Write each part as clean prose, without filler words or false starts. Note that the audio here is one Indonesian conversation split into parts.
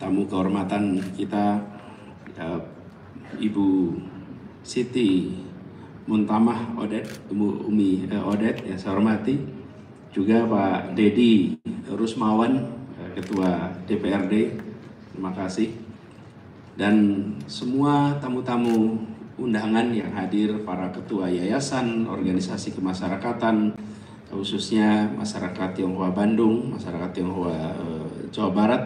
tamu kehormatan kita, Ibu Siti Muntamah Odet, Umi Odet yang saya hormati, juga Pak Dedi Rusmawan, Ketua DPRD, terima kasih, dan semua tamu-tamu undangan yang hadir, para ketua yayasan, organisasi kemasyarakatan, khususnya masyarakat Tionghoa Bandung, masyarakat Tionghoa Jawa Barat,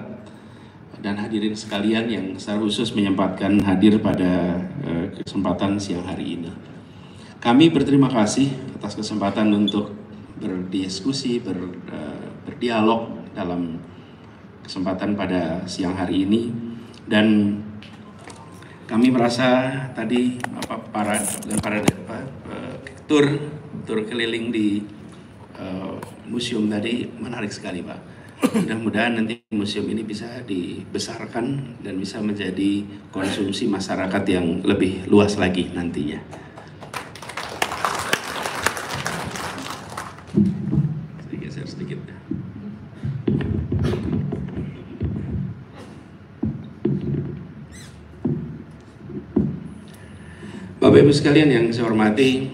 dan hadirin sekalian yang secara khusus menyempatkan hadir pada kesempatan siang hari ini. Kami berterima kasih atas kesempatan untuk berdiskusi, berdialog dalam kesempatan pada siang hari ini, dan kami merasa tadi para tur keliling di museum tadi menarik sekali, Pak. Mudah-mudahan nanti museum ini bisa dibesarkan dan bisa menjadi konsumsi masyarakat yang lebih luas lagi nantinya. Sedikit. Bapak Ibu sekalian yang saya hormati,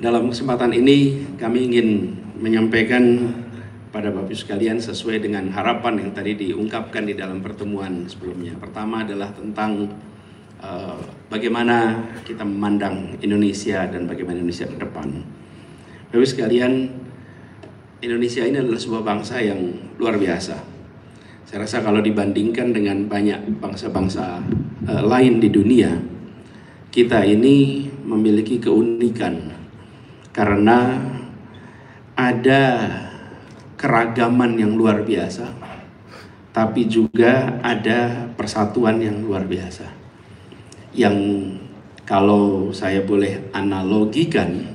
dalam kesempatan ini kami ingin menyampaikan pada Bapak Ibu sekalian sesuai dengan harapan yang tadi diungkapkan di dalam pertemuan sebelumnya. Pertama adalah tentang bagaimana kita memandang Indonesia dan bagaimana Indonesia ke depan. Bapak Ibu sekalian, Indonesia ini adalah sebuah bangsa yang luar biasa. Saya rasa kalau dibandingkan dengan banyak bangsa-bangsa lain di dunia, kita ini memiliki keunikan karena ada keragaman yang luar biasa, tapi juga ada persatuan yang luar biasa. Yang kalau saya boleh analogikan,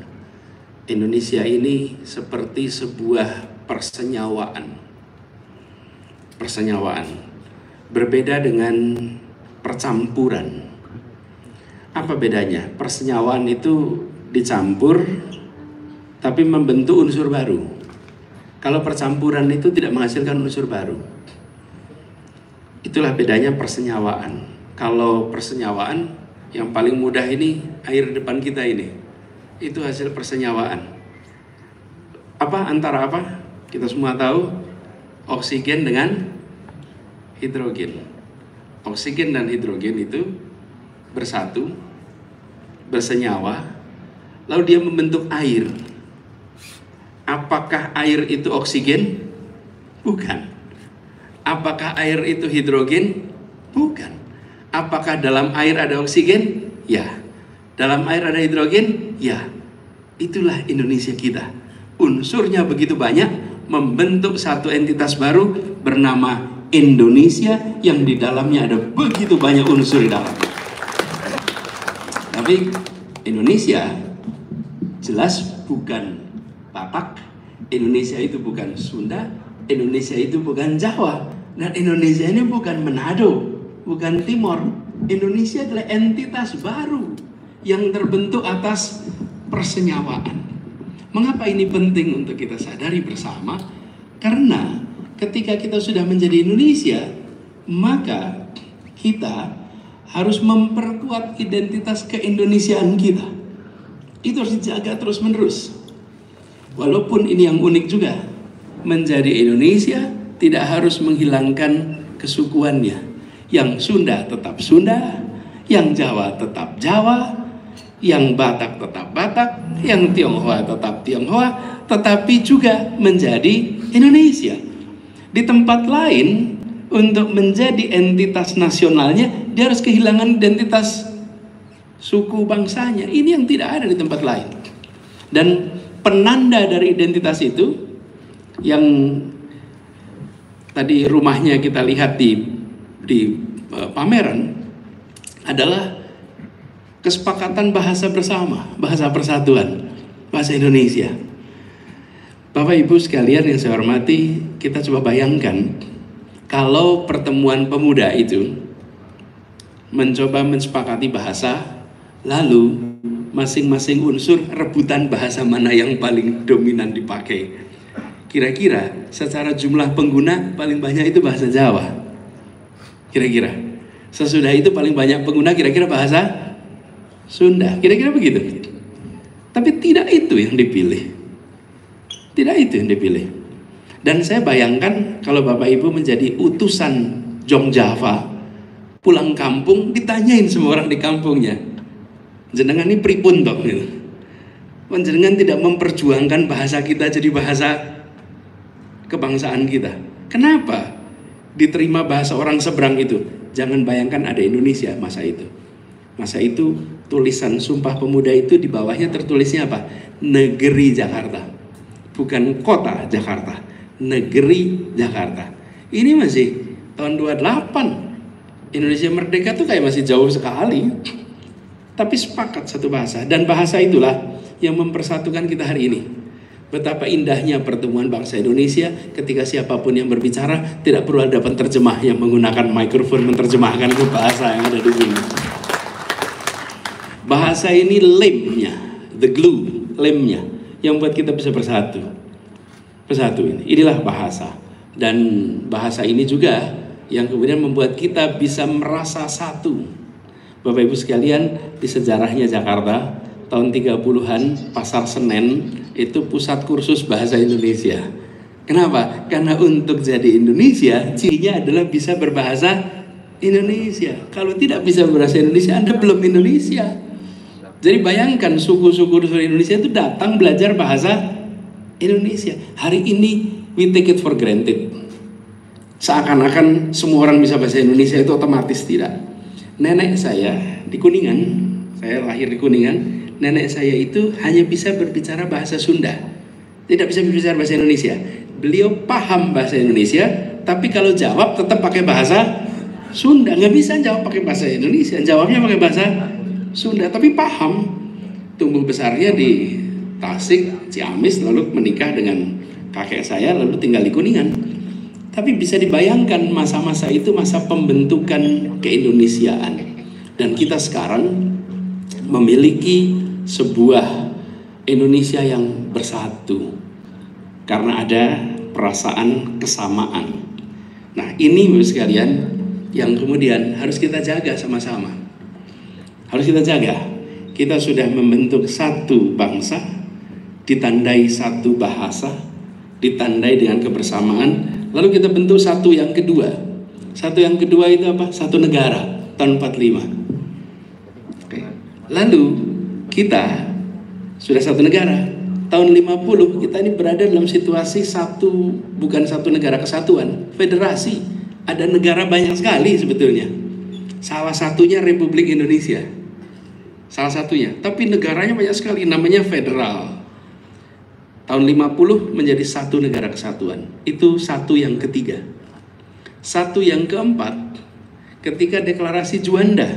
Indonesia ini seperti sebuah persenyawaan. Berbeda dengan percampuran. Apa bedanya? Persenyawaan itu dicampur tapi membentuk unsur baru. Kalau percampuran itu tidak menghasilkan unsur baru. Itulah bedanya persenyawaan. Kalau persenyawaan yang paling mudah ini air depan kita ini, itu hasil persenyawaan. Antara apa? Kita semua tahu, oksigen dengan hidrogen. Oksigen dan hidrogen itu bersatu, bersenyawa, lalu dia membentuk air. Apakah air itu oksigen? Bukan. Apakah air itu hidrogen? Bukan. Apakah dalam air ada oksigen? Ya. Dalam air ada hidrogen? Ya. Itulah Indonesia kita. Unsurnya begitu banyak, membentuk satu entitas baru bernama Indonesia yang di dalamnya ada begitu banyak unsur di dalamnya. Tapi Indonesia jelas bukan Batak, Indonesia itu bukan Sunda, Indonesia itu bukan Jawa, dan Indonesia ini bukan Manado, bukan Timor. Indonesia adalah entitas baru yang terbentuk atas persenyawaan. Mengapa ini penting untuk kita sadari bersama? Karena ketika kita sudah menjadi Indonesia, maka kita harus memperkuat identitas keindonesiaan kita. Itu harus dijaga terus-menerus. Walaupun ini yang unik juga, menjadi Indonesia tidak harus menghilangkan kesukuannya. Yang Sunda tetap Sunda, yang Jawa tetap Jawa, yang Batak tetap Batak, yang Tionghoa tetap Tionghoa, tetapi juga menjadi Indonesia. Di tempat lain, untuk menjadi entitas nasionalnya, dia harus kehilangan identitas suku bangsanya. Ini yang tidak ada di tempat lain. Dan penanda dari identitas itu yang tadi rumahnya kita lihat di pameran adalah kesepakatan bahasa bersama, bahasa persatuan, bahasa Indonesia. Bapak Ibu sekalian yang saya hormati, kita coba bayangkan kalau pertemuan pemuda itu mencoba mensepakati bahasa, lalu masing-masing unsur rebutan bahasa mana yang paling dominan dipakai. Kira-kira secara jumlah pengguna paling banyak itu bahasa Jawa. kira-kira? Sesudah itu paling banyak pengguna kira-kira bahasa Sunda, kira-kira begitu. Tapi tidak itu yang dipilih. Tidak itu yang dipilih. Dan saya bayangkan kalau Bapak Ibu menjadi utusan Jong Java, pulang kampung ditanyain semua orang di kampungnya, jenengan ini pripun toh gitu. Jenengan tidak memperjuangkan bahasa kita jadi bahasa kebangsaan kita. Kenapa diterima bahasa orang seberang itu? Jangan bayangkan ada Indonesia masa itu. Masa itu tulisan Sumpah Pemuda itu di bawahnya tertulisnya apa? Negeri Jakarta. Bukan kota Jakarta, negeri Jakarta. Ini masih tahun 28. Indonesia merdeka tuh kayak masih jauh sekali. Tapi sepakat satu bahasa. Dan bahasa itulah yang mempersatukan kita hari ini. Betapa indahnya pertemuan bangsa Indonesia ketika siapapun yang berbicara tidak perlu ada penterjemah yang menggunakan mikrofon menerjemahkan ke bahasa yang ada di sini. Bahasa ini lemnya, the glue, lemnya yang buat kita bisa bersatu. Bersatu ini, inilah bahasa. Dan bahasa ini juga yang kemudian membuat kita bisa merasa satu. Bapak Ibu sekalian, di sejarahnya Jakarta tahun 30-an, Pasar Senen itu pusat kursus bahasa Indonesia. Kenapa? Karena untuk jadi Indonesia, cirinya adalah bisa berbahasa Indonesia. Kalau tidak bisa berbahasa Indonesia, Anda belum Indonesia. Jadi bayangkan suku-suku di Indonesia itu datang belajar bahasa Indonesia. Hari ini we take it for granted. Seakan-akan semua orang bisa bahasa Indonesia itu otomatis, tidak. Nenek saya di Kuningan, saya lahir di Kuningan, nenek saya itu hanya bisa berbicara bahasa Sunda. Tidak bisa berbicara bahasa Indonesia. Beliau paham bahasa Indonesia, tapi kalau jawab tetap pakai bahasa Sunda. Nggak bisa jawab pakai bahasa Indonesia, jawabnya pakai bahasa Sunda, tapi paham. Tumbuh besarnya di Tasik, Ciamis, lalu menikah dengan kakek saya, lalu tinggal di Kuningan. Tapi bisa dibayangkan masa-masa itu masa pembentukan keindonesiaan. Dan kita sekarang memiliki sebuah Indonesia yang bersatu karena ada perasaan kesamaan. Nah, ini Bapak sekalian yang kemudian harus kita jaga sama-sama. Harus kita jaga. Kita sudah membentuk satu bangsa, ditandai satu bahasa, ditandai dengan kebersamaan. Lalu kita bentuk satu yang kedua. Satu yang kedua itu apa? Satu negara tahun 45. Oke. Lalu kita sudah satu negara. Tahun 50 kita ini berada dalam situasi satu, bukan satu negara kesatuan, federasi. Ada negara banyak sekali sebetulnya. Salah satunya Republik Indonesia. Salah satunya, tapi negaranya banyak sekali, namanya federal. Tahun 50 menjadi satu negara kesatuan. Itu satu yang ketiga. Satu yang keempat, ketika deklarasi Juanda,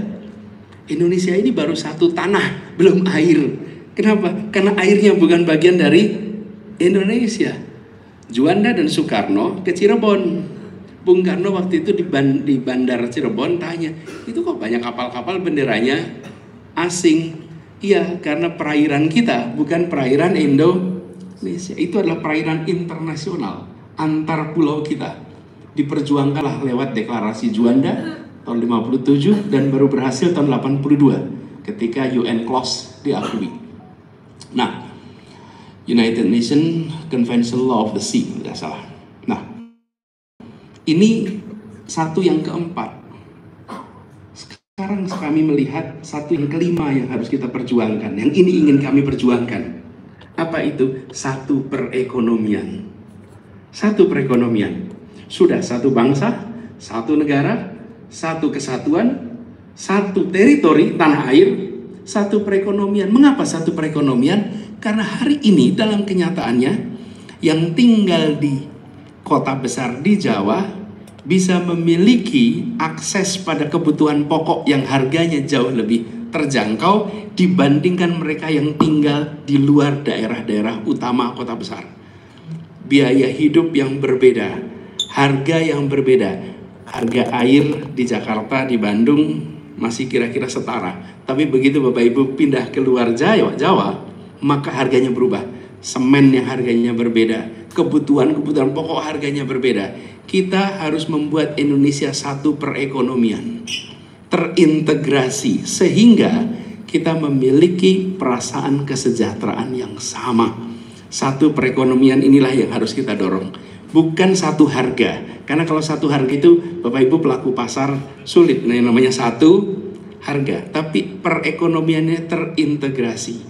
Indonesia ini baru satu tanah, belum air. Kenapa? Karena airnya bukan bagian dari Indonesia. Juanda dan Soekarno ke Cirebon. Bung Karno waktu itu di bandar Cirebon tanya, itu kok banyak kapal-kapal benderanya asing? Iya, karena perairan kita bukan perairan Indonesia. Itu adalah perairan internasional antar pulau kita. Diperjuangkanlah lewat deklarasi Juanda tahun 57 dan baru berhasil tahun 82 ketika UN Clause diakui. Nah, United Nations Convention Law of the Sea, tidak salah. Nah, ini satu yang keempat. Sekarang kami melihat satu yang kelima yang harus kita perjuangkan. Yang ini ingin kami perjuangkan. Apa itu? Satu perekonomian. Satu perekonomian. Sudah satu bangsa, satu negara, satu kesatuan, satu teritori, tanah air, satu perekonomian. Mengapa satu perekonomian? Karena hari ini dalam kenyataannya yang tinggal di kota besar di Jawa bisa memiliki akses pada kebutuhan pokok yang harganya jauh lebih terjangkau dibandingkan mereka yang tinggal di luar daerah-daerah utama kota besar. Biaya hidup yang berbeda, harga yang berbeda. Harga air di Jakarta, di Bandung masih kira-kira setara. Tapi begitu Bapak Ibu pindah ke luar Jawa, maka harganya berubah. Semen yang harganya berbeda, kebutuhan pokok harganya berbeda. kita harus membuat Indonesia satu perekonomian, terintegrasi, sehingga kita memiliki perasaan kesejahteraan yang sama. Satu perekonomian inilah yang harus kita dorong, bukan satu harga. Karena kalau satu harga itu, Bapak Ibu pelaku pasar sulit, nah yang namanya satu harga. Tapi perekonomiannya terintegrasi,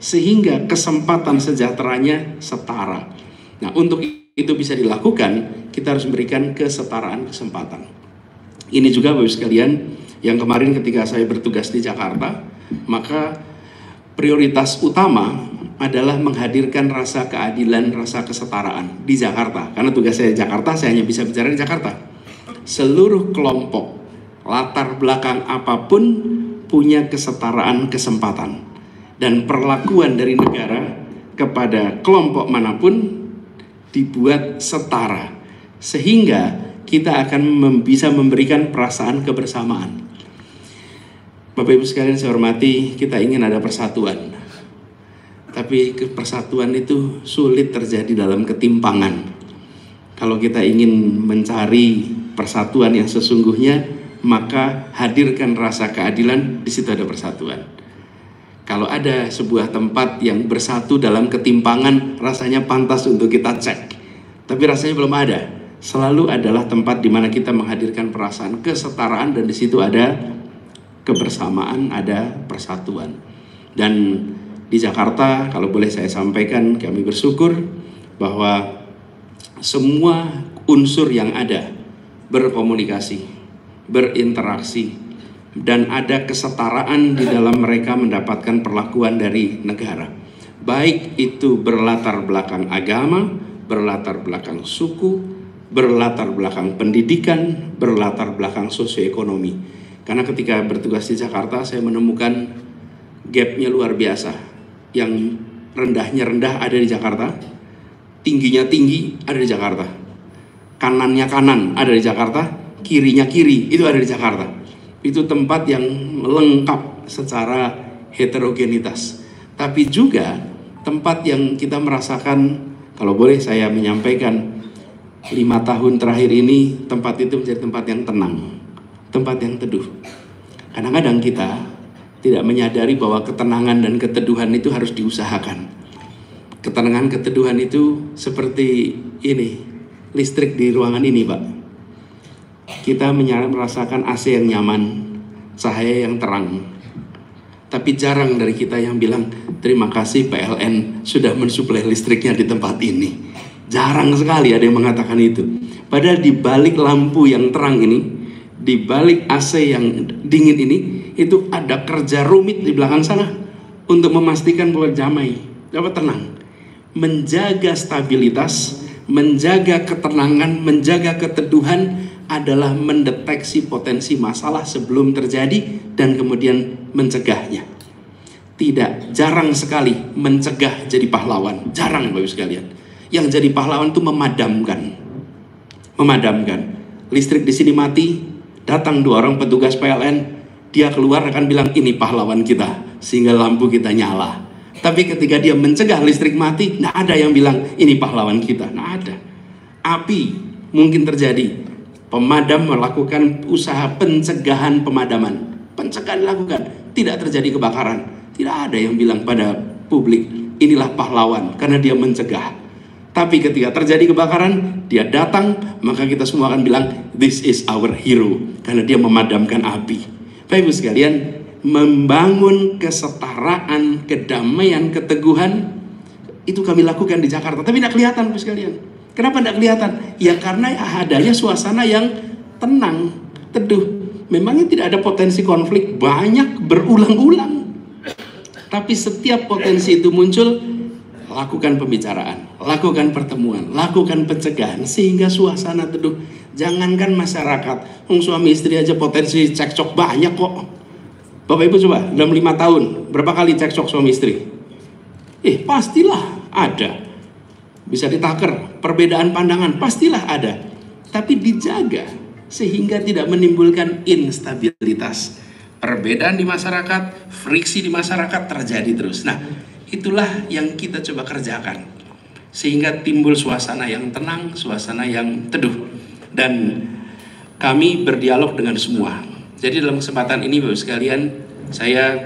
sehingga kesempatan sejahteranya setara. Nah, untuk itu bisa dilakukan, kita harus memberikan kesetaraan kesempatan. Ini juga Bapak Ibu sekalian, yang kemarin ketika saya bertugas di Jakarta, maka prioritas utama adalah menghadirkan rasa keadilan, rasa kesetaraan di Jakarta. Karena tugas saya di Jakarta, saya hanya bisa bicara di Jakarta. Seluruh kelompok, latar belakang apapun punya kesetaraan kesempatan. Dan perlakuan dari negara kepada kelompok manapun dibuat setara. Sehingga kita akan bisa memberikan perasaan kebersamaan. Bapak Ibu sekalian saya hormati, kita ingin ada persatuan. Tapi persatuan itu sulit terjadi dalam ketimpangan. Kalau kita ingin mencari persatuan yang sesungguhnya, maka hadirkan rasa keadilan, di situ ada persatuan. Kalau ada sebuah tempat yang bersatu dalam ketimpangan, rasanya pantas untuk kita cek. Tapi rasanya belum ada. Selalu adalah tempat di mana kita menghadirkan perasaan kesetaraan, dan di situ ada kebersamaan, ada persatuan. Dan di Jakarta, kalau boleh saya sampaikan, kami bersyukur bahwa semua unsur yang ada berkomunikasi, berinteraksi, dan ada kesetaraan di dalam mereka mendapatkan perlakuan dari negara. Baik itu berlatar belakang agama, berlatar belakang suku, berlatar belakang pendidikan, berlatar belakang sosioekonomi. Karena ketika bertugas di Jakarta, saya menemukan gapnya luar biasa. Yang rendahnya rendah ada di Jakarta, tingginya tinggi ada di Jakarta, kanannya kanan ada di Jakarta, kirinya kiri itu ada di Jakarta. Itu tempat yang lengkap secara heterogenitas, tapi juga tempat yang kita merasakan, kalau boleh saya menyampaikan, 5 tahun terakhir ini tempat itu menjadi tempat yang tenang, tempat yang teduh. Kadang-kadang kita tidak menyadari bahwa ketenangan dan keteduhan itu harus diusahakan. Ketenangan, keteduhan itu seperti ini, listrik di ruangan ini, Pak. Kita merasakan AC yang nyaman, cahaya yang terang. Tapi jarang dari kita yang bilang, terima kasih PLN sudah mensuplai listriknya di tempat ini. Jarang sekali ada yang mengatakan itu. Padahal di balik lampu yang terang ini, di balik AC yang dingin ini, itu ada kerja rumit di belakang sana untuk memastikan bahwa damai, dapat tenang, menjaga stabilitas, menjaga ketenangan, menjaga keteduhan adalah mendeteksi potensi masalah sebelum terjadi dan kemudian mencegahnya. Tidak, jarang sekali mencegah jadi pahlawan, jarang Bapak Ibu sekalian. Yang jadi pahlawan itu memadamkan. Listrik di sini mati, datang 2 orang petugas PLN, dia keluar akan bilang ini pahlawan kita, sehingga lampu kita nyala. Tapi ketika dia mencegah listrik mati, nggak ada yang bilang ini pahlawan kita, nggak ada. Api mungkin terjadi, pemadam melakukan usaha pencegahan pemadaman, pencegahan dilakukan, tidak terjadi kebakaran. Tidak ada yang bilang pada publik inilah pahlawan karena dia mencegah. Tapi ketika terjadi kebakaran, dia datang, maka kita semua akan bilang this is our hero karena dia memadamkan api. Bapak Ibu sekalian, membangun kesetaraan, kedamaian, keteguhan itu kami lakukan di Jakarta, tapi tidak kelihatan Bapak sekalian. Kenapa tidak kelihatan? Ya karena adanya suasana yang tenang, teduh. Memangnya tidak ada potensi konflik, banyak berulang-ulang. Tapi setiap potensi itu muncul, lakukan pembicaraan, lakukan pertemuan, lakukan pencegahan sehingga suasana teduh. Jangankan masyarakat, suami istri aja potensi cekcok banyak kok. Bapak Ibu coba dalam 5 tahun berapa kali cekcok suami istri? Pastilah ada. Bisa ditaker, perbedaan pandangan pastilah ada. Tapi dijaga sehingga tidak menimbulkan instabilitas. Perbedaan di masyarakat, friksi di masyarakat terjadi terus. Nah, itulah yang kita coba kerjakan. Sehingga timbul suasana yang tenang, suasana yang teduh. Dan kami berdialog dengan semua. Jadi dalam kesempatan ini Bapak sekalian, saya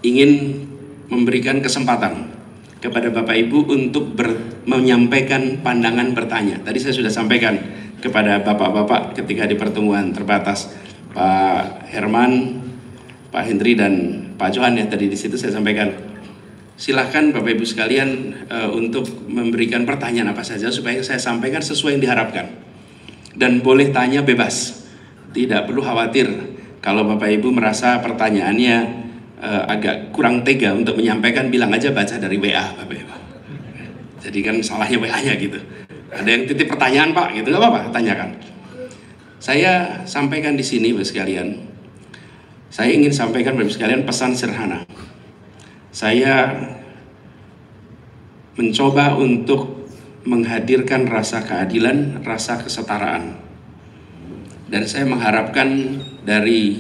ingin memberikan kesempatan kepada Bapak Ibu untuk menyampaikan pandangan bertanya. Tadi saya sudah sampaikan kepada Bapak-Bapak ketika di pertemuan terbatas, Pak Herman, Pak Hendri dan Pak Johan ya, tadi di situ saya sampaikan. Silahkan Bapak Ibu sekalian untuk memberikan pertanyaan apa saja supaya saya sampaikan sesuai yang diharapkan. Dan boleh tanya bebas, tidak perlu khawatir kalau Bapak Ibu merasa pertanyaannya agak kurang tega untuk menyampaikan, bilang aja baca dari WA Bapak Ibu. Jadi kan salahnya WA-nya gitu. Ada yang titip pertanyaan Pak gitu, nggak apa-apa, tanyakan. Saya sampaikan di sini Bapak sekalian. Saya ingin sampaikan Bapak sekalian pesan sederhana. Saya mencoba untuk menghadirkan rasa keadilan, rasa kesetaraan. Dan saya mengharapkan dari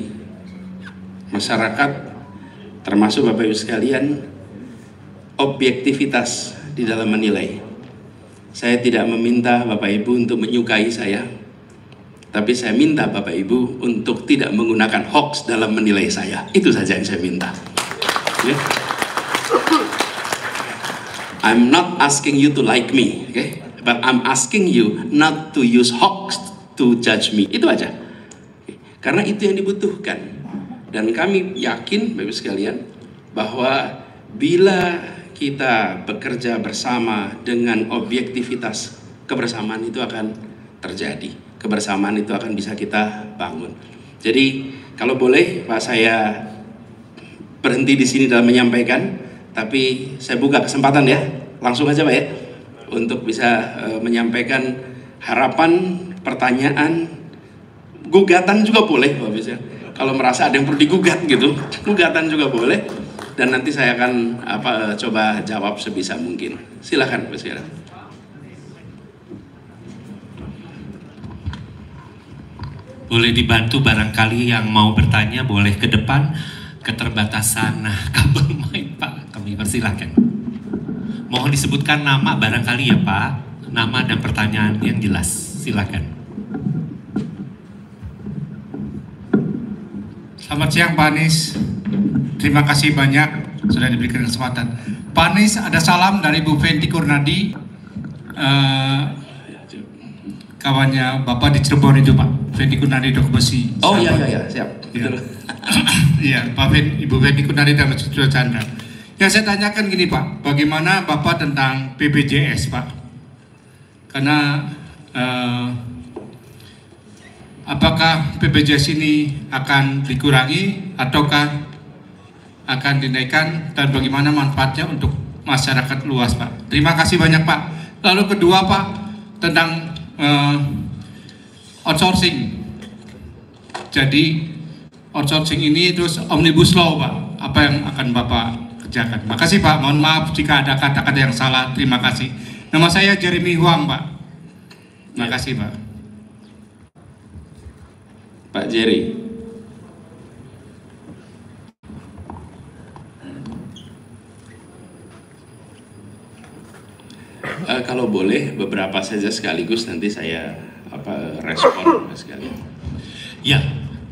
masyarakat, termasuk Bapak Ibu sekalian, objektivitas di dalam menilai. Saya tidak meminta Bapak Ibu untuk menyukai saya, tapi saya minta Bapak Ibu untuk tidak menggunakan hoax dalam menilai saya. Itu saja yang saya minta. Okay? I'm not asking you to like me, okay? But I'm asking you not to use hoax to judge me. Itu aja. Okay? Karena itu yang dibutuhkan. Dan kami yakin Bapak sekalian bahwa bila kita bekerja bersama dengan objektivitas, kebersamaan itu akan terjadi. Kebersamaan itu akan bisa kita bangun. Jadi kalau boleh Pak, saya berhenti di sini dalam menyampaikan, tapi saya buka kesempatan ya, langsung aja Pak ya, untuk bisa menyampaikan harapan, pertanyaan, gugatan juga boleh Bapak bisa. Kalau merasa ada yang perlu digugat gitu, gugatan juga boleh. Dan nanti saya akan coba jawab sebisa mungkin. Silakan Pak sekarang. Boleh dibantu barangkali yang mau bertanya, boleh ke depan. Keterbatasan kabel mic Pak, kami persilahkan. Mohon disebutkan nama barangkali ya Pak, nama dan pertanyaan yang jelas. Silakan. Selamat siang Pak Anies, terima kasih banyak sudah diberikan kesempatan. Pak Anies, ada salam dari Bu Fenty Kurnadi, kawannya Bapak di Cirebon itu Pak, Fenty Kurnadi Dok Besi. Oh iya, siap. Ya. Iya, Ibu Fenty Kurnadi dan Mas Chandra. Yang saya tanyakan gini Pak, bagaimana Bapak tentang BPJS Pak? Karena apakah BPJS ini akan dikurangi ataukah akan dinaikkan, dan bagaimana manfaatnya untuk masyarakat luas Pak? Terima kasih banyak Pak. Lalu kedua Pak, tentang outsourcing. Jadi outsourcing ini terus Omnibus Law Pak, apa yang akan Bapak kerjakan? Makasih Pak, mohon maaf jika ada kata-kata yang salah. Terima kasih. Nama saya Jeremy Huang Pak. Terima kasih Pak. Pak Jerry. Kalau boleh beberapa saja sekaligus, nanti saya respon sekalian. Ya,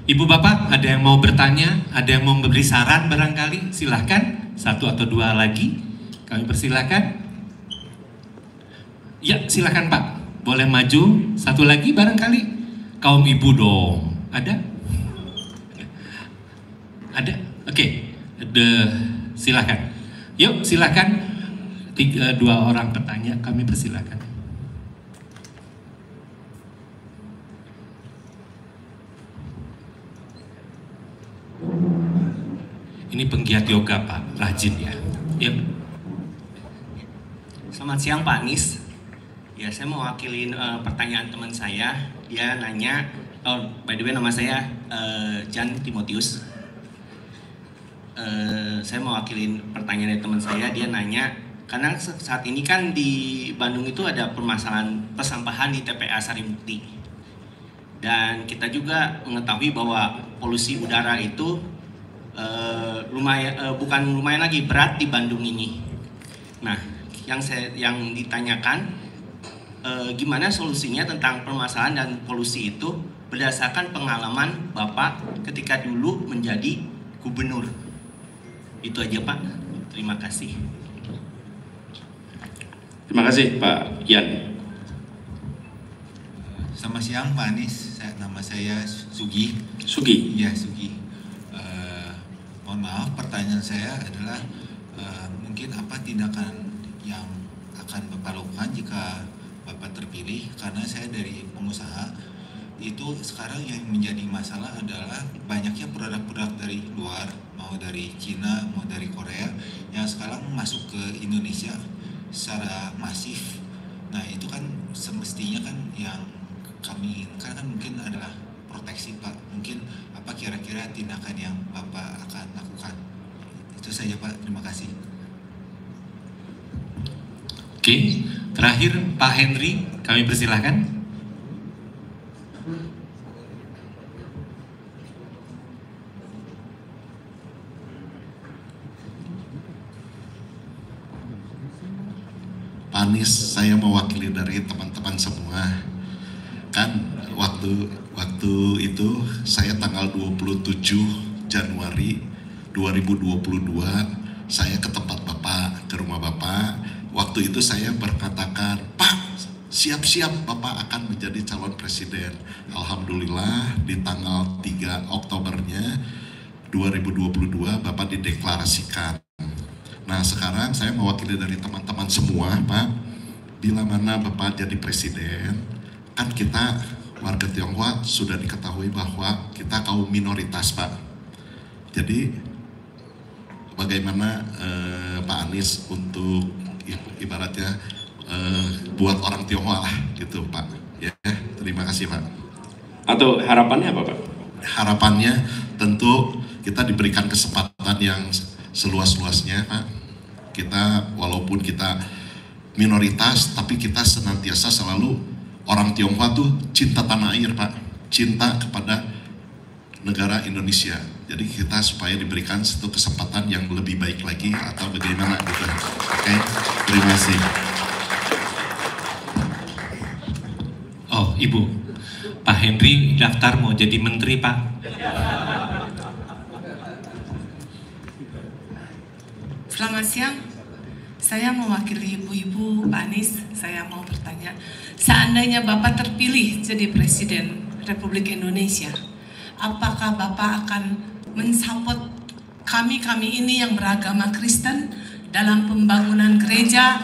Ibu Bapak ada yang mau bertanya, ada yang mau memberi saran barangkali, silahkan. Satu atau dua lagi, kami persilahkan. Ya, silahkan Pak, boleh maju. Satu lagi barangkali, kaum ibu dong. Ada? Ada? Oke, silahkan. Yuk, silahkan. Dua orang bertanya, kami persilahkan. Ini penggiat yoga Pak, rajin ya. Yuk. Selamat siang Pak Anies. Ya, saya mau wakilin pertanyaan teman saya. Dia nanya, by the way nama saya Jan Timotius. Saya mau wakilin pertanyaan dari teman saya. Dia nanya, karena saat ini kan di Bandung itu ada permasalahan persampahan di TPA Sarimukti. Dan kita juga mengetahui bahwa polusi udara itu bukan lumayan lagi, berat di Bandung ini. Nah, yang ditanyakan, gimana solusinya tentang permasalahan dan polusi itu berdasarkan pengalaman Bapak ketika dulu menjadi gubernur. Itu aja Pak, terima kasih. Terima kasih Pak Yan. Selamat siang Pak Anies, nama saya Sugi. Sugi. Ya Sugi. Mohon maaf, pertanyaan saya adalah mungkin apa tindakan yang akan Bapak lakukan jika Bapak terpilih? Karena saya dari pengusaha, itu sekarang yang menjadi masalah adalah banyaknya produk-produk dari luar, mau dari Cina, mau dari Korea, yang sekarang masuk ke Indonesia secara masif. Nah itu kan semestinya kan yang kami inginkan kan mungkin adalah proteksi Pak. Mungkin apa kira-kira tindakan yang Bapak akan lakukan? Itu saja Pak, terima kasih. Oke, terakhir Pak Henry, kami persilahkan. Pak Anies, saya mewakili dari teman-teman semua. Kan waktu itu saya tanggal 27 Januari 2022 saya ke tempat Bapak, ke rumah Bapak. Waktu itu saya berkatakan, Pak, siap-siap Bapak akan menjadi calon presiden. Alhamdulillah di tanggal 3 Oktobernya 2022 Bapak dideklarasikan. Nah sekarang saya mewakili dari teman-teman semua Pak, bila mana Bapak jadi presiden, kan kita warga Tionghoa sudah diketahui bahwa kita kaum minoritas Pak. Jadi bagaimana Pak Anies untuk ibaratnya buat orang Tionghoa lah gitu Pak. Ya, terima kasih Pak. Atau harapannya apa Pak? Harapannya tentu kita diberikan kesempatan yang seluas-luasnya Pak. Kita walaupun kita minoritas tapi kita senantiasa selalu orang Tionghoa tuh cinta tanah air Pak, cinta kepada negara Indonesia. Jadi kita supaya diberikan satu kesempatan yang lebih baik lagi atau bagaimana gitu. Oke, terima kasih. Oh Ibu, Pak Henry daftar mau jadi menteri Pak. Selamat siang, saya mewakili ibu-ibu Pak Anies. Saya mau bertanya, seandainya Bapak terpilih jadi Presiden Republik Indonesia, apakah Bapak akan mensupport kami ini yang beragama Kristen dalam pembangunan gereja,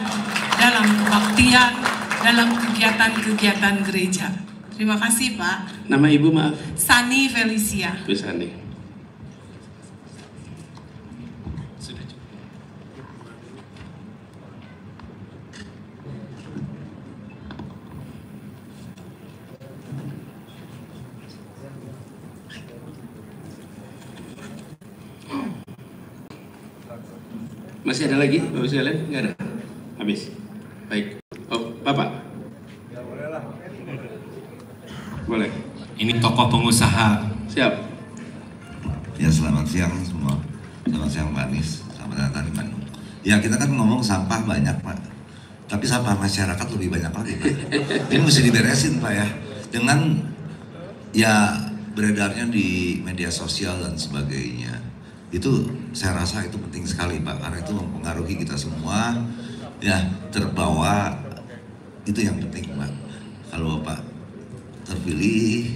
dalam kebaktian, dalam kegiatan-kegiatan gereja? Terima kasih Pak. Nama Ibu maaf? Sani Felicia. Bu Sani. Masih ada lagi, Bapak sekalian? Nggak ada? Habis? Baik. Oh, Bapak? Boleh. Ini tokoh pengusaha. Siap. Ya selamat siang semua. Selamat siang Pak Anies. Selamat datang di Bandung. Ya kita kan ngomong sampah banyak Pak. Tapi sampah masyarakat lebih banyak lagi Pak. Ini mesti diberesin Pak ya. Dengan ya beredarnya di media sosial dan sebagainya. Itu saya rasa itu penting sekali Pak, karena itu mempengaruhi kita semua ya, terbawa. Itu yang penting Pak. Kalau Bapak terpilih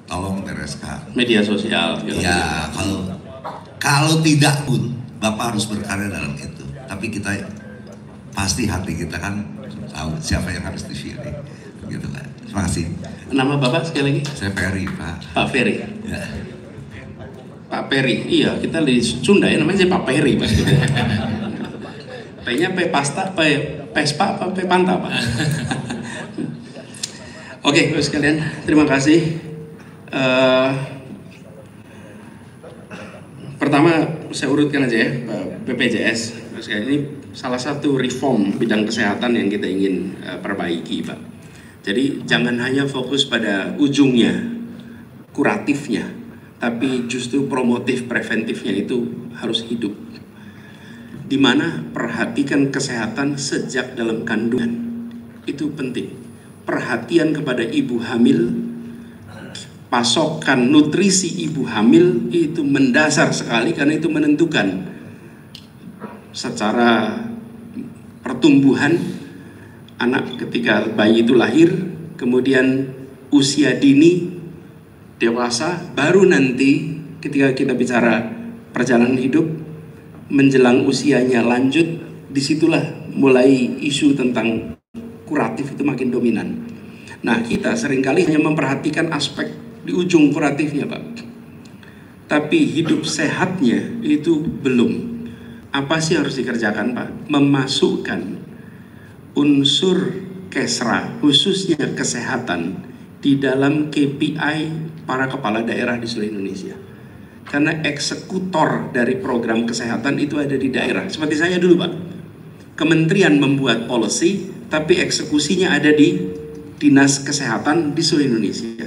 tolong bereskan Media sosial. ya, kalau tidak pun Bapak harus berkarya dalam itu. Tapi kita pasti hati kita kan tahu siapa yang harus dipilih gitu Pak. Terima kasih. Nama Bapak sekali lagi? Saya Ferry Pak. Pak Ferry. Ya. Pak Peri, iya kita di Sunda ya namanya Pak Peri Pak. P-nya P pasta, P pespa, apa P panta Pak. Oke, Bapak sekalian, terima kasih. Pertama saya urutkan aja ya, BPJS. Bapak sekalian, ini salah satu reform bidang kesehatan yang kita ingin perbaiki Pak. Jadi jangan hanya fokus pada ujungnya, kuratifnya, tapi justru promotif preventifnya itu harus hidup. Dimana perhatikan kesehatan sejak dalam kandungan itu penting. perhatian kepada ibu hamil, pasokan nutrisi ibu hamil itu mendasar sekali karena itu menentukan secara pertumbuhan anak ketika bayi itu lahir, kemudian usia dini, dewasa, baru nanti ketika kita bicara perjalanan hidup menjelang usianya lanjut, disitulah mulai isu tentang kuratif itu makin dominan. Nah, kita seringkali hanya memperhatikan aspek di ujung kuratifnya, Pak. Tapi hidup sehatnya itu belum. Apa sih harus dikerjakan, Pak? Memasukkan unsur kesra, khususnya kesehatan, di dalam KPI para kepala daerah di seluruh Indonesia. Karena eksekutor dari program kesehatan itu ada di daerah. Seperti saya dulu, Pak. Kementerian membuat policy, tapi eksekusinya ada di Dinas Kesehatan di seluruh Indonesia.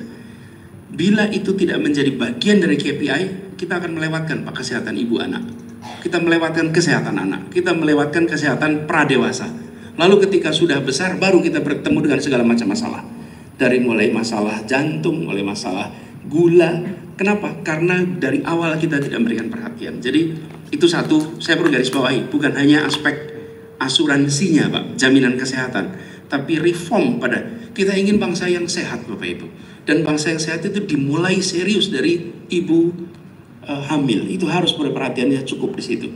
Bila itu tidak menjadi bagian dari KPI, kita akan melewatkan, Pak, kesehatan ibu anak. Kita melewatkan kesehatan anak. Kita melewatkan kesehatan pradewasa. Lalu ketika sudah besar, baru kita bertemu dengan segala macam masalah. Dari mulai masalah jantung, mulai masalah gula. Kenapa? Karena dari awal kita tidak memberikan perhatian. Jadi itu satu, saya perlu garis bawahi. Bukan hanya aspek asuransinya, Pak, jaminan kesehatan. Tapi reform pada, kita ingin bangsa yang sehat, Bapak Ibu. Dan bangsa yang sehat itu dimulai serius dari ibu hamil. Itu harus perhatiannya cukup di situ.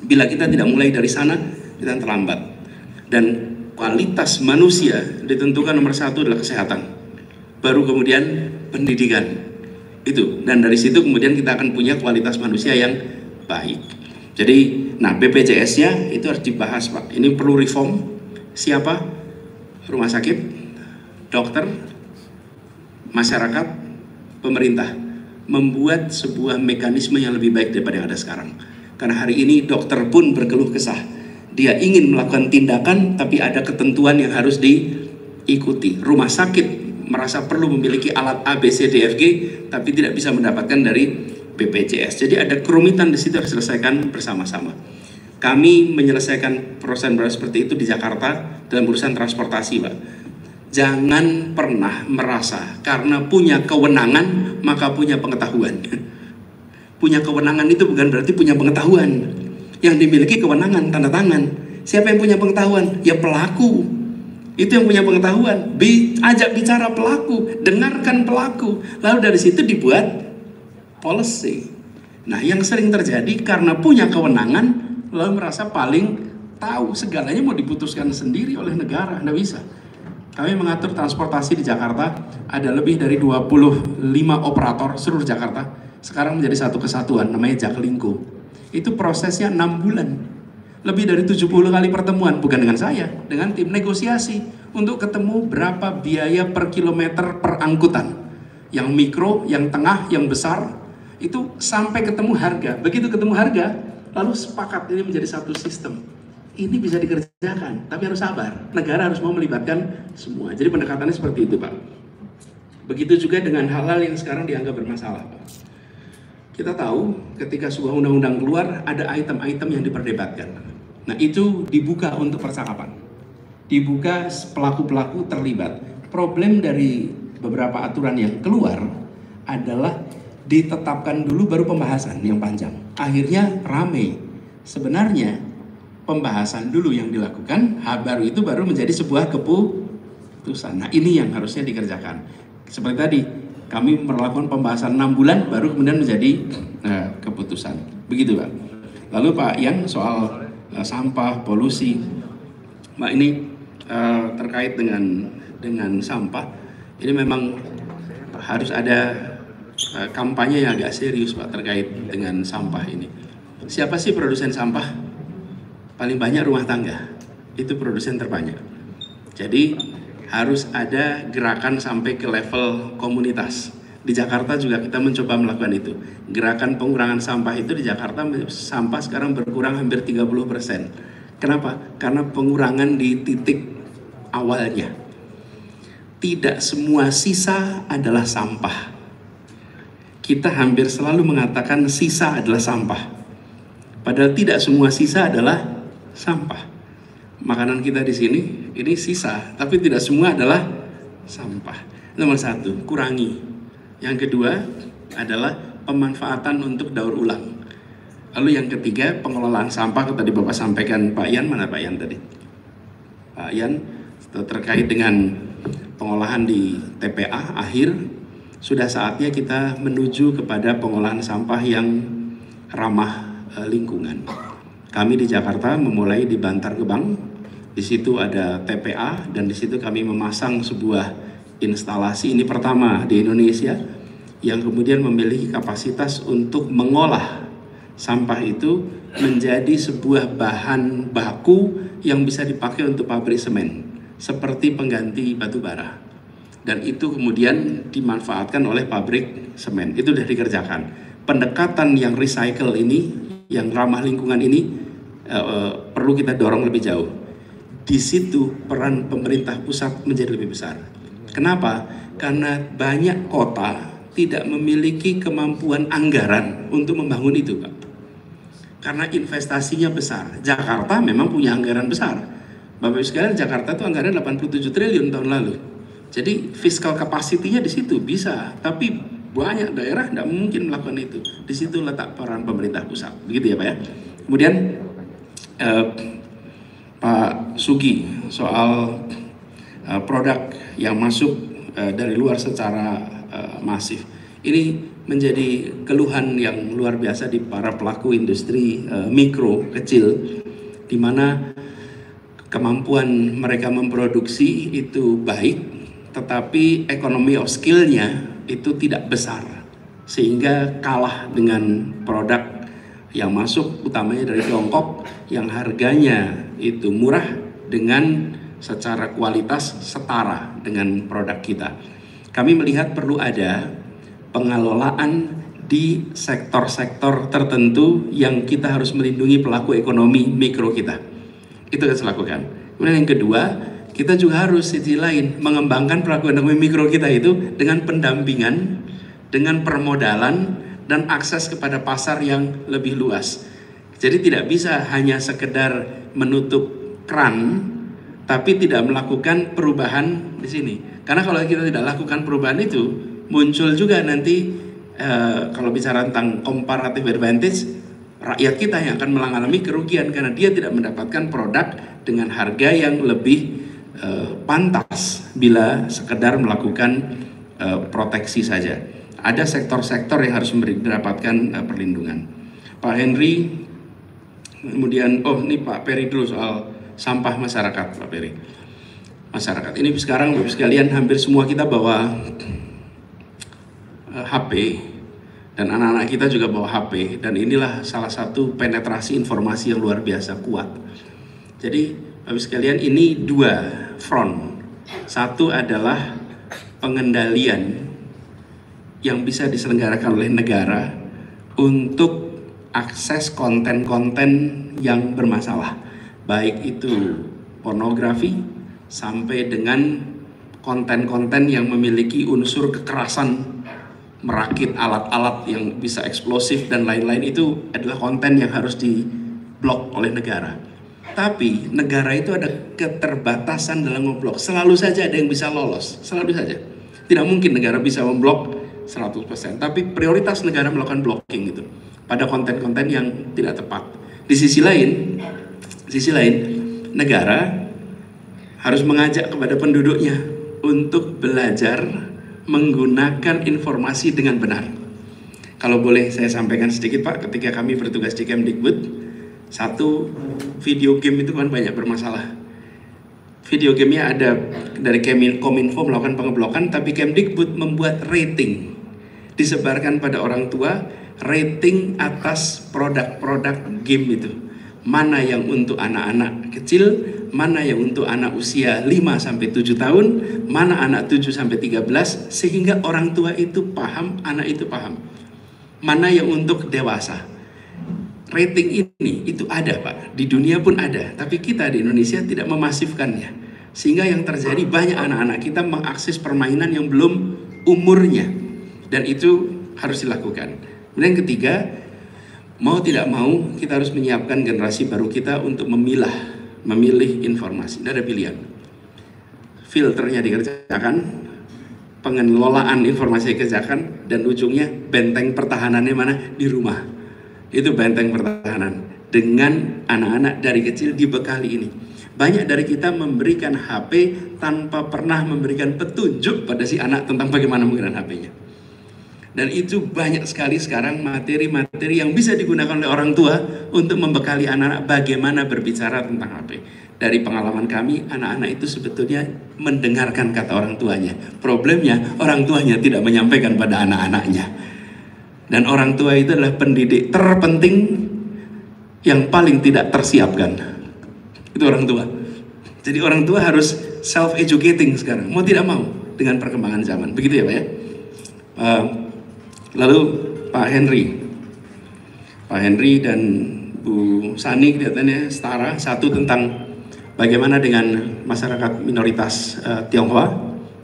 Bila kita tidak mulai dari sana, kita terlambat. Dan kualitas manusia ditentukan nomor satu adalah kesehatan. Baru kemudian pendidikan. Itu, dan dari situ kemudian kita akan punya kualitas manusia yang baik. Jadi, nah BPJS-nya itu harus dibahas, Pak. Ini perlu reform. Siapa? Rumah sakit, dokter, masyarakat, pemerintah membuat sebuah mekanisme yang lebih baik daripada yang ada sekarang. Karena hari ini dokter pun berkeluh kesah. Dia ingin melakukan tindakan, tapi ada ketentuan yang harus diikuti. Rumah sakit merasa perlu memiliki alat A, B, C, D, F, G, tapi tidak bisa mendapatkan dari BPJS. Jadi ada kerumitan di situ harus diselesaikan bersama-sama. Kami menyelesaikan proses seperti itu di Jakarta dalam urusan transportasi, Pak. Jangan pernah merasa karena punya kewenangan maka punya pengetahuan. Punya kewenangan itu bukan berarti punya pengetahuan. Yang dimiliki kewenangan, tanda tangan. Siapa yang punya pengetahuan? Ya pelaku. Itu yang punya pengetahuan. Ajak bicara pelaku, dengarkan pelaku. Lalu dari situ dibuat policy. Nah, yang sering terjadi karena punya kewenangan, lalu merasa paling tahu, segalanya mau diputuskan sendiri oleh negara. Nggak bisa. Kami mengatur transportasi di Jakarta, ada lebih dari 25 operator seluruh Jakarta. Sekarang menjadi satu kesatuan, namanya Jaklingko. Itu prosesnya 6 bulan. Lebih dari 70 kali pertemuan, bukan dengan saya, dengan tim negosiasi untuk ketemu berapa biaya per kilometer per angkutan. Yang mikro, yang tengah, yang besar, itu sampai ketemu harga. Begitu ketemu harga, lalu sepakat ini menjadi satu sistem. Ini bisa dikerjakan, tapi harus sabar. Negara harus mau melibatkan semua. Jadi pendekatannya seperti itu, Pak. Begitu juga dengan hal-hal yang sekarang dianggap bermasalah, Pak. Kita tahu ketika sebuah undang-undang keluar, ada item-item yang diperdebatkan. Nah, itu dibuka untuk percakapan. Dibuka pelaku-pelaku terlibat. Problem dari beberapa aturan yang keluar adalah ditetapkan dulu baru pembahasan yang panjang. Akhirnya rame. Sebenarnya pembahasan dulu yang dilakukan, baru itu baru menjadi sebuah keputusan. Nah, ini yang harusnya dikerjakan. Seperti tadi, kami melakukan pembahasan 6 bulan baru kemudian menjadi keputusan. Begitu, Pak. Lalu Pak Yan soal sampah, polusi. Mbak, ini terkait dengan sampah. Ini memang harus ada kampanye yang agak serius, Pak, terkait dengan sampah ini. Siapa sih produsen sampah? Paling banyak rumah tangga. Itu produsen terbanyak. Jadi harus ada gerakan sampai ke level komunitas. Di Jakarta juga kita mencoba melakukan itu. Gerakan pengurangan sampah itu di Jakarta, sampah sekarang berkurang hampir 30%. Kenapa? Karena pengurangan di titik awalnya. Tidak semua sisa adalah sampah. Kita hampir selalu mengatakan sisa adalah sampah. Padahal tidak semua sisa adalah sampah. makanan kita di sini ini sisa, tapi tidak semua adalah sampah. Nomor satu, kurangi. Yang kedua adalah pemanfaatan untuk daur ulang. Lalu yang ketiga, pengelolaan sampah. Tadi Bapak sampaikan, Pak Yan, mana Pak Yan tadi? Pak Yan, terkait dengan pengolahan di TPA akhir, sudah saatnya kita menuju kepada pengolahan sampah yang ramah lingkungan. Kami di Jakarta memulai di Bantar Gebang, di situ ada TPA dan di situ kami memasang sebuah instalasi, ini pertama di Indonesia, yang kemudian memiliki kapasitas untuk mengolah sampah itu menjadi sebuah bahan baku yang bisa dipakai untuk pabrik semen, seperti pengganti batu bara. Dan itu kemudian dimanfaatkan oleh pabrik semen. Itu sudah dikerjakan. Pendekatan yang recycle ini, yang ramah lingkungan ini, perlu kita dorong lebih jauh. Di situ peran pemerintah pusat menjadi lebih besar. Kenapa? Karena banyak kota tidak memiliki kemampuan anggaran untuk membangun itu, Pak. Karena investasinya besar. Jakarta memang punya anggaran besar. Bapak Ibu sekalian, Jakarta itu anggaran 87 triliun tahun lalu. Jadi fiskal capacity-nya di situ bisa, tapi banyak daerah tidak mungkin melakukan itu. Di situ letak peran pemerintah pusat. Begitu ya, Pak ya. Kemudian Pak Sugi soal produk yang masuk dari luar secara masif. Ini menjadi keluhan yang luar biasa di para pelaku industri mikro kecil, di mana kemampuan mereka memproduksi itu baik, tetapi economy of skill-nya itu tidak besar, sehingga kalah dengan produk yang masuk utamanya dari Tiongkok yang harganya itu murah dengan secara kualitas setara dengan produk kita. Kami melihat perlu ada pengelolaan di sektor-sektor tertentu yang kita harus melindungi pelaku ekonomi mikro kita. Itu yang saya lakukan. Kemudian yang kedua, kita juga harus sisi lain mengembangkan pelaku ekonomi mikro kita itu dengan pendampingan, dengan permodalan, dan akses kepada pasar yang lebih luas. Jadi tidak bisa hanya sekedar menutup keran, tapi tidak melakukan perubahan di sini. Karena kalau kita tidak lakukan perubahan itu, muncul juga nanti kalau bicara tentang comparative advantage, rakyat kita yang akan mengalami kerugian karena dia tidak mendapatkan produk dengan harga yang lebih pantas bila sekedar melakukan proteksi saja. Ada sektor-sektor yang harus mendapatkan perlindungan. Pak Henry, kemudian ini Pak Peri dulu soal sampah masyarakat, Pak Peri. Masyarakat ini sekarang Bapak sekalian hampir semua kita bawa HP, dan anak-anak kita juga bawa HP, dan inilah salah satu penetrasi informasi yang luar biasa kuat. Jadi Bapak sekalian, ini dua front. Satu adalah pengendalian yang bisa diselenggarakan oleh negara untuk akses konten-konten yang bermasalah, baik itu pornografi sampai dengan konten-konten yang memiliki unsur kekerasan, merakit alat-alat yang bisa eksplosif dan lain-lain. Itu adalah konten yang harus diblok oleh negara. Tapi negara itu ada keterbatasan dalam memblok. Selalu saja ada yang bisa lolos, selalu saja. Tidak mungkin negara bisa memblok 100%. Tapi prioritas negara melakukan blocking itu pada konten-konten yang tidak tepat. Di sisi lain, negara harus mengajak kepada penduduknya untuk belajar menggunakan informasi dengan benar. Kalau boleh saya sampaikan sedikit, Pak, ketika kami bertugas di Kemdikbud, satu, video game itu kan banyak bermasalah. Video gamenya ada dari Kominfo melakukan pengeblokan, tapi Kemdikbud membuat rating, disebarkan pada orang tua, rating atas produk-produk game itu. Mana yang untuk anak-anak kecil, mana yang untuk anak usia 5-7 tahun, mana anak 7-13, sehingga orang tua itu paham, anak itu paham. Mana yang untuk dewasa. Rating ini itu ada, Pak, di dunia pun ada, tapi kita di Indonesia tidak memasifkannya. Sehingga yang terjadi banyak anak-anak kita mengakses permainan yang belum umurnya, dan itu harus dilakukan. Kemudian yang ketiga, mau tidak mau kita harus menyiapkan generasi baru kita untuk memilah memilih informasi. Tidak ada pilihan. Filternya dikerjakan, pengelolaan informasi dikerjakan, dan ujungnya benteng pertahanannya mana? Di rumah. Itu benteng pertahanan. Dengan anak-anak dari kecil dibekali ini. Banyak dari kita memberikan HP tanpa pernah memberikan petunjuk pada si anak tentang bagaimana menggunakan HP-nya. Dan itu banyak sekali sekarang materi-materi yang bisa digunakan oleh orang tua untuk membekali anak-anak bagaimana berbicara tentang HP. Dari pengalaman kami, anak-anak itu sebetulnya mendengarkan kata orang tuanya. Problemnya, orang tuanya tidak menyampaikan pada anak-anaknya. Dan orang tua itu adalah pendidik terpenting yang paling tidak tersiapkan. Itu orang tua. Jadi orang tua harus self-educating sekarang, mau tidak mau, dengan perkembangan zaman. Begitu ya Pak ya? Lalu Pak Henry dan Bu Sani kelihatannya setara. Satu tentang bagaimana dengan masyarakat minoritas Tionghoa,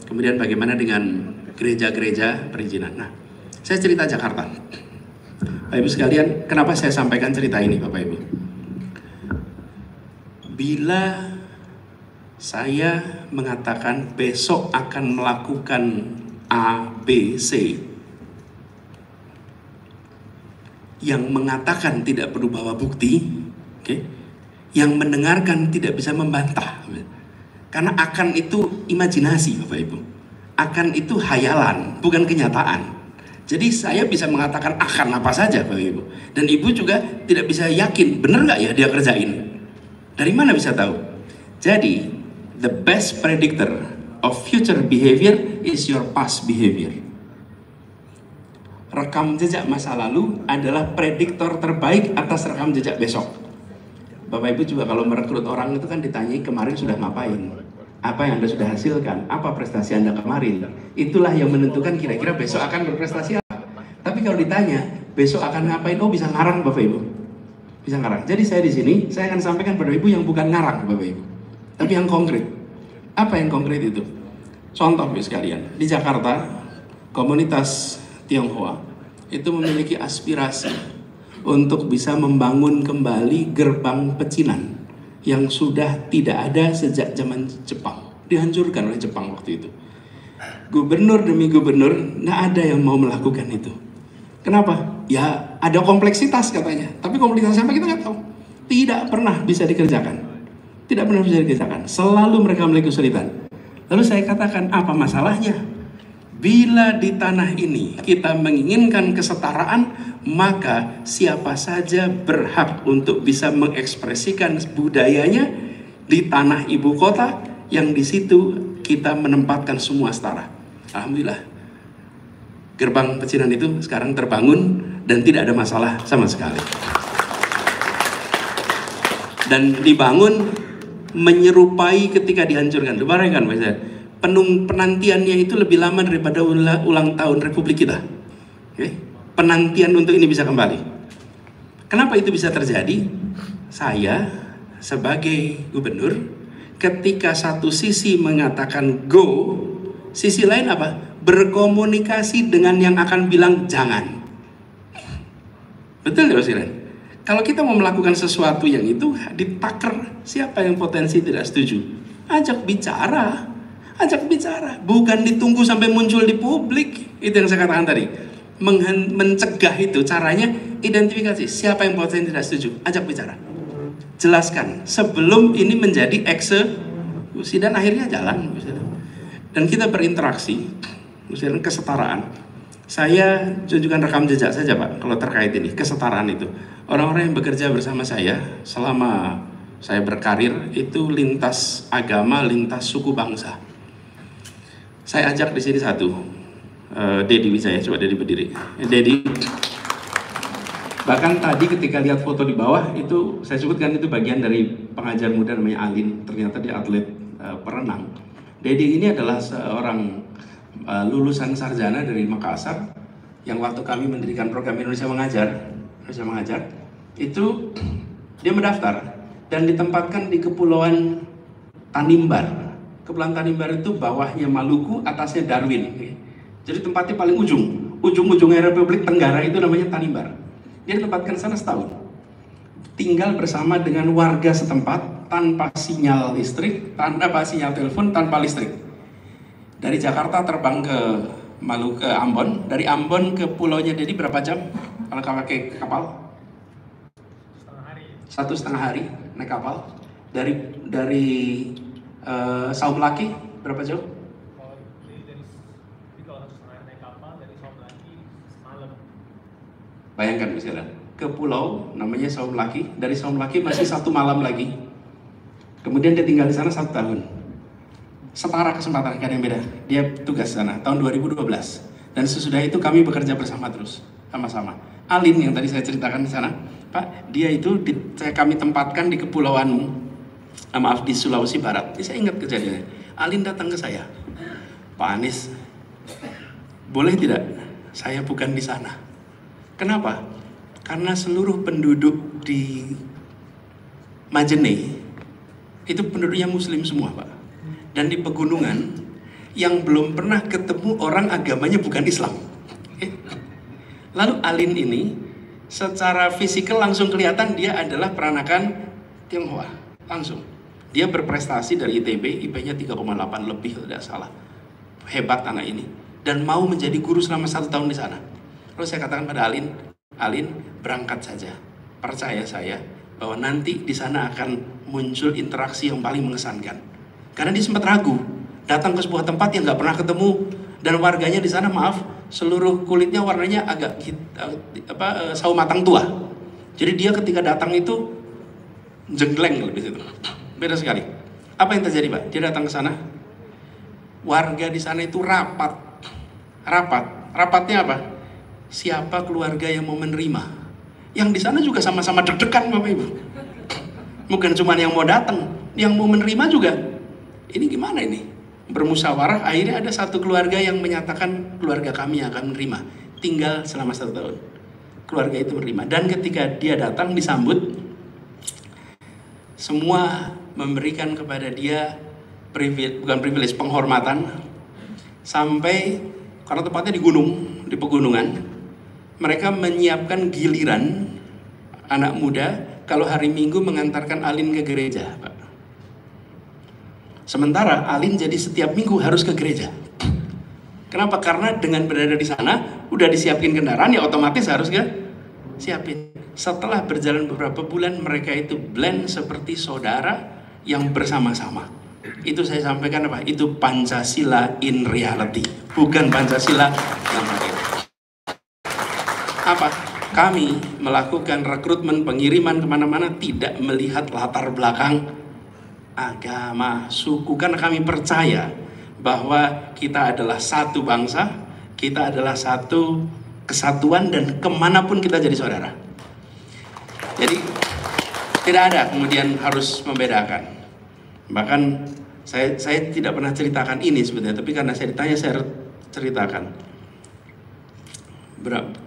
kemudian bagaimana dengan gereja-gereja perizinan. Nah, saya cerita Jakarta. Bapak Ibu sekalian, kenapa saya sampaikan cerita ini Bapak Ibu? Bila saya mengatakan besok akan melakukan A, B, C, yang mengatakan tidak perlu bawa bukti, yang mendengarkan tidak bisa membantah, karena akan itu imajinasi Bapak Ibu, akan itu hayalan, bukan kenyataan. Jadi saya bisa mengatakan akan apa saja Bapak Ibu, dan Ibu juga tidak bisa yakin benar nggak ya dia kerjain. Dari mana bisa tahu? Jadi the best predictor of future behavior is your past behavior. Rekam jejak masa lalu adalah prediktor terbaik atas rekam jejak besok. Bapak Ibu juga kalau merekrut orang itu kan ditanyai kemarin sudah ngapain, apa yang Anda sudah hasilkan, apa prestasi Anda kemarin. Itulah yang menentukan kira-kira besok akan berprestasi apa. Tapi kalau ditanya besok akan ngapain, oh bisa ngarang Bapak Ibu, bisa ngarang. Jadi saya di sini saya akan sampaikan pada Ibu yang bukan ngarang Bapak Ibu, tapi yang konkret. Apa yang konkret itu? Contoh Bapak sekalian, di Jakarta komunitas Tionghoa itu memiliki aspirasi untuk bisa membangun kembali gerbang pecinan yang sudah tidak ada sejak zaman Jepang, dihancurkan oleh Jepang waktu itu. Gubernur demi gubernur nggak ada yang mau melakukan itu. Kenapa? Ya ada kompleksitas katanya, tapi kompleksitas apa kita nggak tahu. Tidak pernah bisa dikerjakan, tidak pernah bisa dikerjakan. Selalu mereka memiliki kesulitan. Lalu saya katakan apa masalahnya? Bila di tanah ini kita menginginkan kesetaraan, maka siapa saja berhak untuk bisa mengekspresikan budayanya di tanah ibu kota yang di situ kita menempatkan semua setara. Alhamdulillah, gerbang pecinan itu sekarang terbangun dan tidak ada masalah sama sekali. Dan dibangun menyerupai ketika dihancurkan. Bayangkan Pak, penantiannya itu lebih lama daripada ulang tahun Republik kita. Penantian untuk ini bisa kembali. Kenapa itu bisa terjadi? Saya sebagai gubernur, ketika satu sisi mengatakan go, sisi lain apa? Berkomunikasi dengan yang akan bilang jangan. Betul ya Pak? Kalau kita mau melakukan sesuatu yang itu ditaker, siapa yang potensi tidak setuju? Ajak bicara. Ajak bicara, bukan ditunggu sampai muncul di publik. Itu yang saya katakan tadi. Mencegah itu caranya identifikasi siapa yang potensi tidak setuju, ajak bicara. Jelaskan sebelum ini menjadi eksekusi dan akhirnya jalan. Dan kita berinteraksi, misalnya kesetaraan. Saya tunjukkan rekam jejak saja Pak kalau terkait ini, kesetaraan itu. Orang-orang yang bekerja bersama saya selama saya berkarir itu lintas agama, lintas suku bangsa. Saya ajak di sini satu, Dedi Wijaya, coba Dedi berdiri. Dedi, bahkan tadi ketika lihat foto di bawah itu saya sebutkan itu bagian dari pengajar muda namanya Alin, ternyata dia atlet perenang. Dedi ini adalah seorang lulusan sarjana dari Makassar yang waktu kami mendirikan program Indonesia Mengajar, itu dia mendaftar dan ditempatkan di Kepulauan Tanimbar. Kepulauan Tanimbar itu bawahnya Maluku, atasnya Darwin. Jadi tempatnya paling ujung-ujungnya Republik Tenggara itu namanya Tanimbar. Dia ditempatkan sana setahun. Tinggal bersama dengan warga setempat tanpa sinyal listrik, tanpa sinyal telepon, tanpa listrik. Dari Jakarta terbang ke Maluku, ke Ambon. Dari Ambon ke pulaunya Dedi berapa jam kalau pakai kapal? 1,5 hari naik kapal. Dari Saum Laki berapa jauh? Bayangkan misalnya ke pulau namanya Saum Laki, dari Saum Laki masih 1 malam lagi. Kemudian dia tinggal di sana 1 tahun. Setara kesempatan, gak ada yang beda. Dia tugas sana tahun 2012. Dan sesudah itu kami bekerja bersama terus, sama-sama. Alin yang tadi saya ceritakan di sana, Pak, dia itu kami tempatkan di kepulauan, maaf, di Sulawesi Barat. Ini saya ingat kejadiannya. Alin datang ke saya, Pak Anies, boleh tidak saya bukan di sana? Kenapa? Karena seluruh penduduk di Majene itu penduduknya Muslim semua, Pak. Dan di pegunungan yang belum pernah ketemu orang agamanya bukan Islam. Lalu Alin ini secara fisikal langsung kelihatan dia adalah peranakan Tionghoa, langsung. Dia berprestasi dari ITB, IP-nya 3,8 lebih, tidak salah. Hebat anak ini. Dan mau menjadi guru selama 1 tahun di sana. Lalu saya katakan pada Alin, berangkat saja. Percaya saya bahwa nanti di sana akan muncul interaksi yang paling mengesankan. Karena dia sempat ragu, datang ke sebuah tempat yang nggak pernah ketemu, dan warganya di sana, maaf, seluruh kulitnya warnanya agak sawo matang tua. Jadi dia ketika datang itu jenggleng lebih itu, beda sekali. Apa yang terjadi, Pak? Dia datang ke sana, warga di sana itu rapat. Rapatnya apa? Siapa keluarga yang mau menerima? Yang di sana juga sama-sama deg-degan, Bapak Ibu. Bukan cuma yang mau datang, yang mau menerima juga. Ini gimana ini? Bermusyawarah, akhirnya ada satu keluarga yang menyatakan keluarga kami akan menerima. Tinggal selama 1 tahun. Keluarga itu menerima. Dan ketika dia datang disambut, semua memberikan kepada dia privilege, penghormatan. Sampai, karena tempatnya di gunung, di pegunungan, mereka menyiapkan giliran anak muda kalau hari Minggu mengantarkan Alin ke gereja, Pak. Sementara Alin jadi setiap minggu harus ke gereja. Kenapa? Karena dengan berada di sana, udah disiapin kendaraan, ya otomatis harus siapin. Setelah berjalan beberapa bulan, mereka itu blend seperti saudara yang bersama-sama. Itu saya sampaikan apa? Itu Pancasila in reality, bukan Pancasila yang lain. Apa? Kami melakukan rekrutmen, pengiriman kemana-mana tidak melihat latar belakang agama, suku, karena kami percaya bahwa kita adalah satu bangsa, kita adalah satu kesatuan, dan kemanapun kita jadi saudara. Jadi tidak ada kemudian harus membedakan. Bahkan saya tidak pernah ceritakan ini sebetulnya, tapi karena saya ditanya saya ceritakan.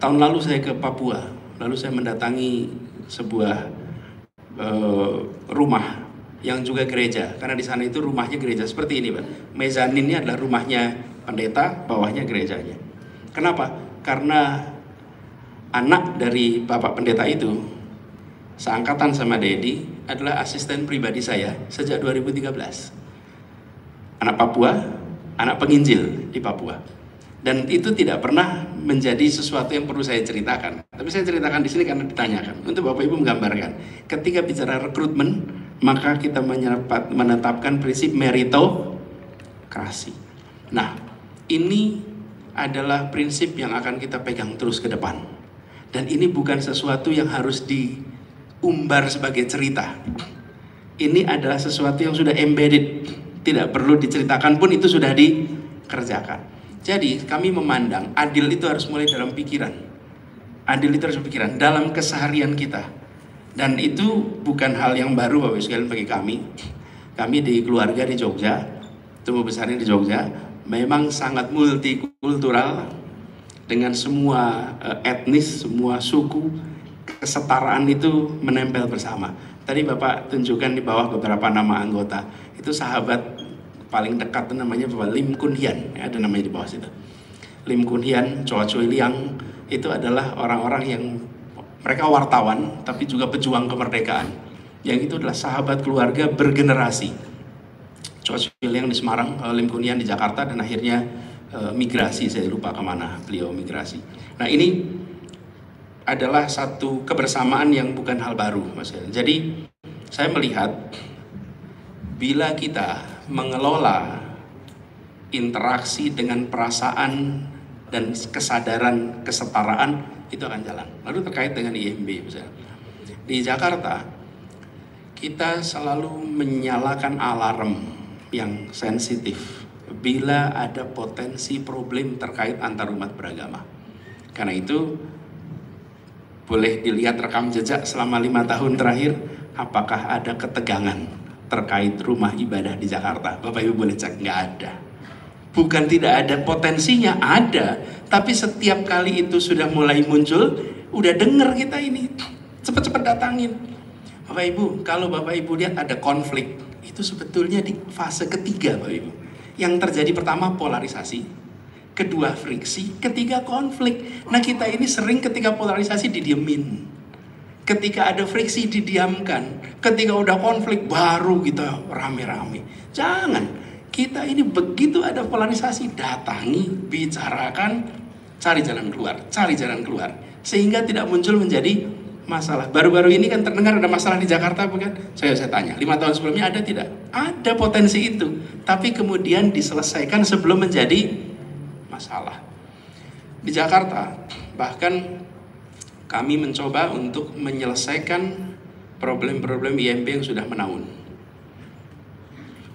Tahun lalu saya ke Papua, lalu saya mendatangi sebuah rumah yang juga gereja, karena di sana itu rumahnya gereja seperti ini, Pak. Mezaninnya adalah rumahnya pendeta, bawahnya gerejanya. Kenapa? Karena anak dari bapak pendeta itu, seangkatan sama Dedi, adalah asisten pribadi saya sejak 2013. Anak Papua, anak penginjil di Papua. Dan itu tidak pernah menjadi sesuatu yang perlu saya ceritakan. Tapi saya ceritakan di sini karena ditanyakan. Untuk Bapak Ibu menggambarkan, ketika bicara rekrutmen, maka kita menetapkan prinsip meritokrasi. Nah, ini adalah prinsip yang akan kita pegang terus ke depan. Dan ini bukan sesuatu yang harus diumbar sebagai cerita. Ini adalah sesuatu yang sudah embedded. Tidak perlu diceritakan pun itu sudah dikerjakan. Jadi kami memandang adil itu harus mulai dalam pikiran. Adil itu harus pikiran dalam keseharian kita. Dan itu bukan hal yang baru Bapak Ibu sekalian bagi kami. Kami di keluarga di Jogja, tumbuh besarnya di Jogja, memang sangat multikultural dengan semua etnis, semua suku, kesetaraan itu menempel bersama. Tadi Bapak tunjukkan di bawah beberapa nama anggota. Itu sahabat paling dekat namanya Bapak Lim Kun Hian, ada namanya di bawah situ. Lim Kun Hian, Choa Choi Liang, itu adalah orang-orang yang mereka wartawan tapi juga pejuang kemerdekaan. yang itu adalah sahabat keluarga bergenerasi. Chowchil yang di Semarang, Lim Kunian di Jakarta, dan akhirnya migrasi, saya lupa kemana beliau migrasi. Nah, ini adalah satu kebersamaan yang bukan hal baru, Mas. Jadi saya melihat bila kita mengelola interaksi dengan perasaan dan kesadaran kesetaraan, itu akan jalan. Lalu terkait dengan IMB, misalnya di Jakarta, kita selalu menyalakan alarm yang sensitif bila ada potensi problem terkait antar umat beragama. Karena itu boleh dilihat rekam jejak selama 5 tahun terakhir, apakah ada ketegangan terkait rumah ibadah di Jakarta. Bapak Ibu boleh cek, nggak ada. Bukan tidak ada, potensinya ada, tapi setiap kali itu sudah mulai muncul, udah denger kita ini, cepat-cepat datangin. Bapak Ibu, kalau Bapak Ibu lihat ada konflik, itu sebetulnya di fase ketiga, Bapak Ibu. Yang terjadi pertama polarisasi, kedua friksi, ketiga konflik. Nah, kita ini sering ketika polarisasi didiemin, ketika ada friksi didiamkan, ketika udah konflik baru kita rame-rame. Jangan. Kita ini begitu ada polarisasi, datangi, bicarakan, cari jalan keluar, sehingga tidak muncul menjadi masalah. Baru-baru ini kan terdengar ada masalah di Jakarta, bukan? Saya tanya, 5 tahun sebelumnya ada tidak? Ada potensi itu, tapi kemudian diselesaikan sebelum menjadi masalah. Di Jakarta, bahkan kami mencoba untuk menyelesaikan problem-problem IMB yang sudah menaun.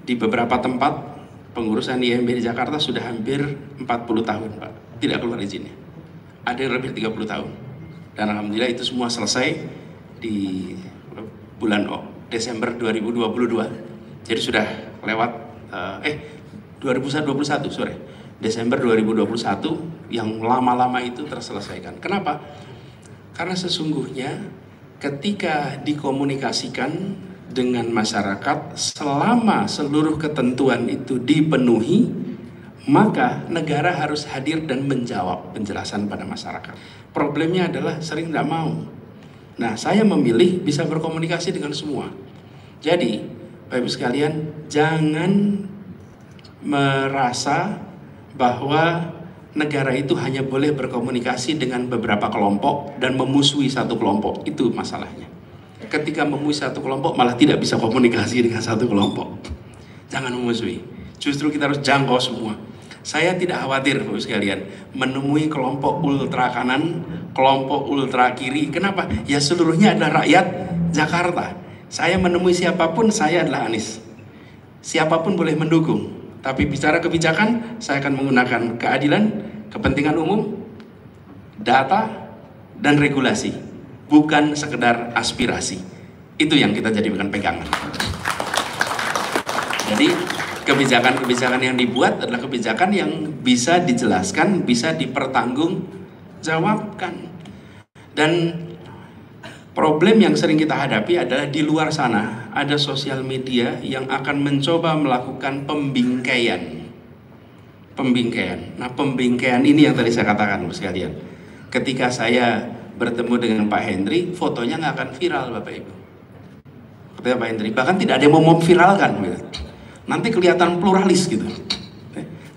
Di beberapa tempat pengurusan IMB di Jakarta sudah hampir 40 tahun, Pak. Tidak keluar izinnya. Ada yang lebih 30 tahun. Dan alhamdulillah itu semua selesai di bulan Desember 2022. Jadi sudah lewat 2021, sore. Desember 2021 yang lama-lama itu terselesaikan. Kenapa? Karena sesungguhnya ketika dikomunikasikan dengan masyarakat, selama seluruh ketentuan itu dipenuhi, maka negara harus hadir dan menjawab penjelasan pada masyarakat. Problemnya adalah sering tidak mau. Nah, saya memilih bisa berkomunikasi dengan semua. Jadi, Bapak Ibu sekalian, jangan merasa bahwa negara itu hanya boleh berkomunikasi dengan beberapa kelompok dan memusuhi satu kelompok. Itu masalahnya. Ketika memusuhi satu kelompok malah tidak bisa komunikasi dengan satu kelompok. Jangan memusuhi. Justru kita harus jangkau semua. Saya tidak khawatir, Bapak sekalian, menemui kelompok ultra kanan, kelompok ultra kiri. Kenapa? Ya seluruhnya adalah rakyat Jakarta. Saya menemui siapapun, saya adalah Anies. Siapapun boleh mendukung. Tapi bicara kebijakan, saya akan menggunakan keadilan, kepentingan umum, data, dan regulasi. Bukan sekedar aspirasi. Itu yang kita jadikan pegangan. Jadi kebijakan-kebijakan yang dibuat adalah kebijakan yang bisa dijelaskan, bisa dipertanggungjawabkan. Dan problem yang sering kita hadapi adalah di luar sana ada sosial media yang akan mencoba melakukan pembingkaian. Nah, pembingkaian ini yang tadi saya katakan, sekalian. Ketika saya bertemu dengan Pak Hendri, fotonya nggak akan viral, Bapak Ibu. Ketika Pak Hendri, bahkan tidak ada yang mau viralkan, gitu. Nanti kelihatan pluralis gitu.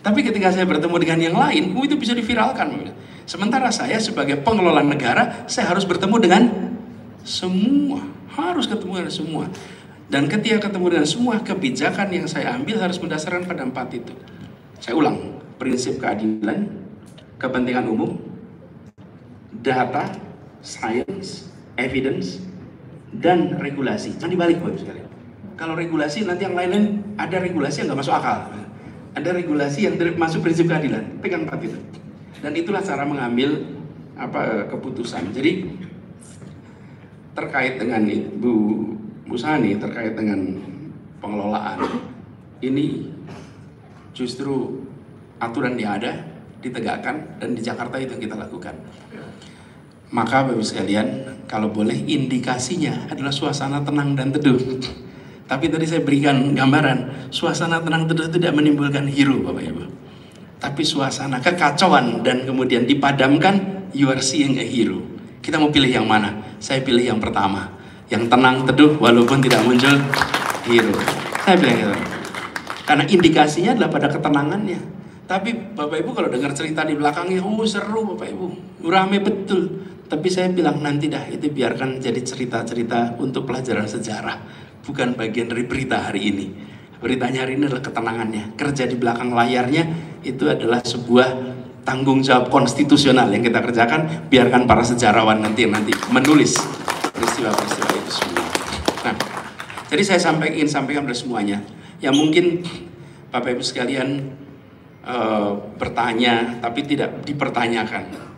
Tapi ketika saya bertemu dengan yang lain, itu bisa diviralkan. Gitu. Sementara saya sebagai pengelola negara, saya harus bertemu dengan semua, harus ketemu dengan semua. Dan ketika ketemu dengan semua, kebijakan yang saya ambil harus berdasarkan pada 4 itu. Saya ulang, prinsip keadilan, kepentingan umum, data, science, evidence, dan regulasi. Jangan dibalik, Bapak sekalian. Kalau regulasi nanti yang lain-lain ada regulasi yang nggak masuk akal. Ada regulasi yang masuk prinsip keadilan. Pegang 4 itu. Dan itulah cara mengambil keputusan. Jadi terkait dengan Bu Sani, terkait dengan pengelolaan ini justru aturan yang ada ditegakkan, dan di Jakarta itu yang kita lakukan. Maka Bapak sekalian, kalau boleh indikasinya adalah suasana tenang dan teduh. Tapi tadi saya berikan gambaran, suasana tenang teduh itu tidak menimbulkan hiru, Bapak Ibu. Tapi suasana kekacauan dan kemudian dipadamkan, you are seeing a hero. Kita mau pilih yang mana? Saya pilih yang pertama. yang tenang teduh walaupun tidak muncul hero. Saya bilang gitu. Karena indikasinya adalah pada ketenangannya. Tapi Bapak Ibu kalau dengar cerita di belakangnya, seru Bapak Ibu, rame betul. Tapi saya bilang nanti dah, itu biarkan jadi cerita-cerita untuk pelajaran sejarah, bukan bagian dari berita hari ini. Beritanya hari ini adalah ketenangannya. Kerja di belakang layarnya itu adalah sebuah tanggung jawab konstitusional yang kita kerjakan. Biarkan para sejarawan nanti menulis peristiwa-peristiwa itu semua. Nah, jadi saya ingin sampaikan pada semuanya. Ya mungkin Bapak Ibu sekalian bertanya tapi tidak dipertanyakan.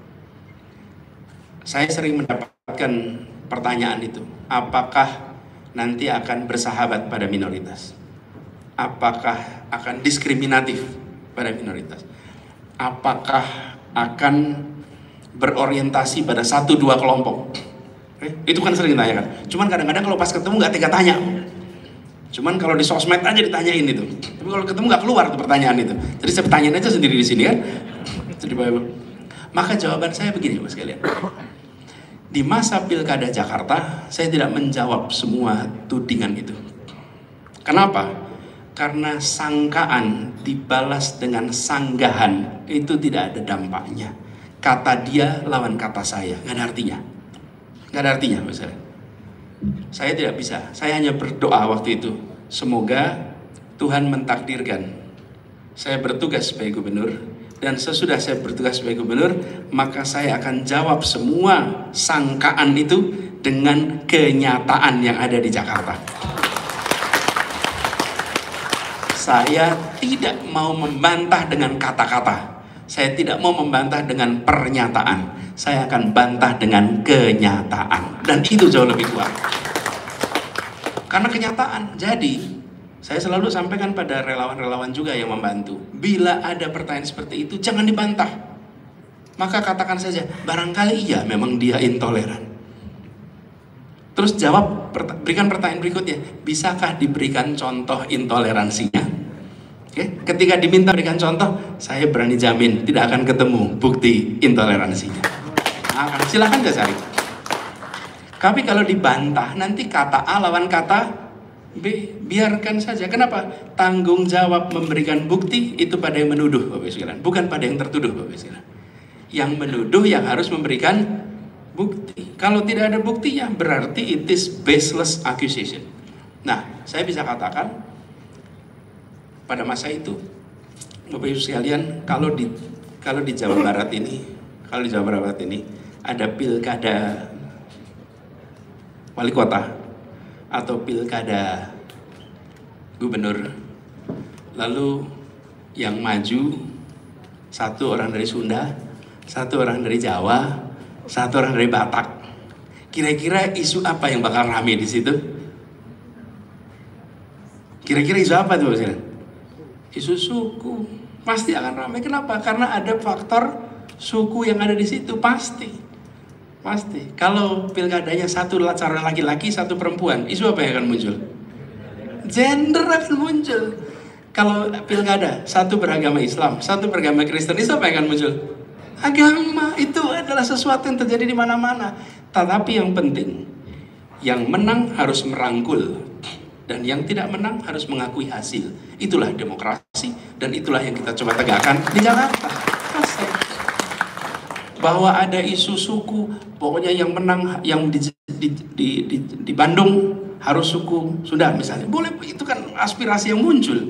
Saya sering mendapatkan pertanyaan itu. Apakah nanti akan bersahabat pada minoritas? Apakah akan diskriminatif pada minoritas? Apakah akan berorientasi pada 1-2 kelompok? Itu kan sering ditanyakan. Cuman kadang-kadang kalau pas ketemu nggak tega tanya. Cuman kalau di sosmed aja ditanyain itu. Tapi kalau ketemu nggak keluar tuh pertanyaan itu. Jadi saya pertanyaan aja sendiri di sini kan. Jadi maka jawaban saya begini Mas sekalian. Di masa Pilkada Jakarta, saya tidak menjawab semua tudingan itu. Kenapa? Karena sangkaan dibalas dengan sanggahan itu tidak ada dampaknya. Kata dia lawan kata saya, nggak ada artinya. Nggak ada artinya, misalnya. Saya tidak bisa. Saya hanya berdoa waktu itu. Semoga Tuhan mentakdirkan saya bertugas sebagai gubernur. Dan sesudah saya bertugas sebagai gubernur, maka saya akan jawab semua sangkaan itu dengan kenyataan yang ada di Jakarta. Saya tidak mau membantah dengan kata-kata. Saya tidak mau membantah dengan pernyataan. Saya akan bantah dengan kenyataan. Dan itu jauh lebih kuat. Karena kenyataan. Jadi saya selalu sampaikan pada relawan-relawan juga yang membantu. Bila ada pertanyaan seperti itu, jangan dibantah. Maka katakan saja, barangkali iya memang dia intoleran. Terus jawab, berikan pertanyaan berikutnya. Bisakah diberikan contoh intoleransinya? Oke? Ketika diminta berikan contoh, saya berani jamin tidak akan ketemu bukti intoleransinya. Nah, silakan gak cari. Tapi kalau dibantah, nanti kata A lawan kata B, biarkan saja. Kenapa? Tanggung jawab memberikan bukti itu pada yang menuduh, Bapak sekalian, bukan pada yang tertuduh, Bapak sekalian. Yang menuduh yang harus memberikan bukti. Kalau tidak ada buktinya, berarti it is baseless accusation. Nah, saya bisa katakan pada masa itu, Bapak Ibu sekalian, kalau di Jawa Barat ini, ada pilkada wali kota atau pilkada gubernur, lalu yang maju satu orang dari Sunda, satu orang dari Jawa, satu orang dari Batak. Kira-kira isu apa yang bakal rame di situ? Kira-kira isu apa tuh, Mas? Isu suku pasti akan rame. Kenapa? Karena ada faktor suku yang ada di situ, pasti. Kalau pilkadanya satu calon laki-laki, satu perempuan, isu apa yang akan muncul? Gender akan muncul. Kalau pilkada satu beragama Islam, satu beragama Kristen, isu apa yang akan muncul? Agama. Itu adalah sesuatu yang terjadi di mana-mana. Tetapi yang penting, yang menang harus merangkul, dan yang tidak menang harus mengakui hasil. Itulah demokrasi, dan itulah yang kita coba tegakkan di Jakarta. Bahwa ada isu suku, pokoknya yang menang, yang di Bandung harus suku Sunda misalnya. Boleh, itu kan aspirasi yang muncul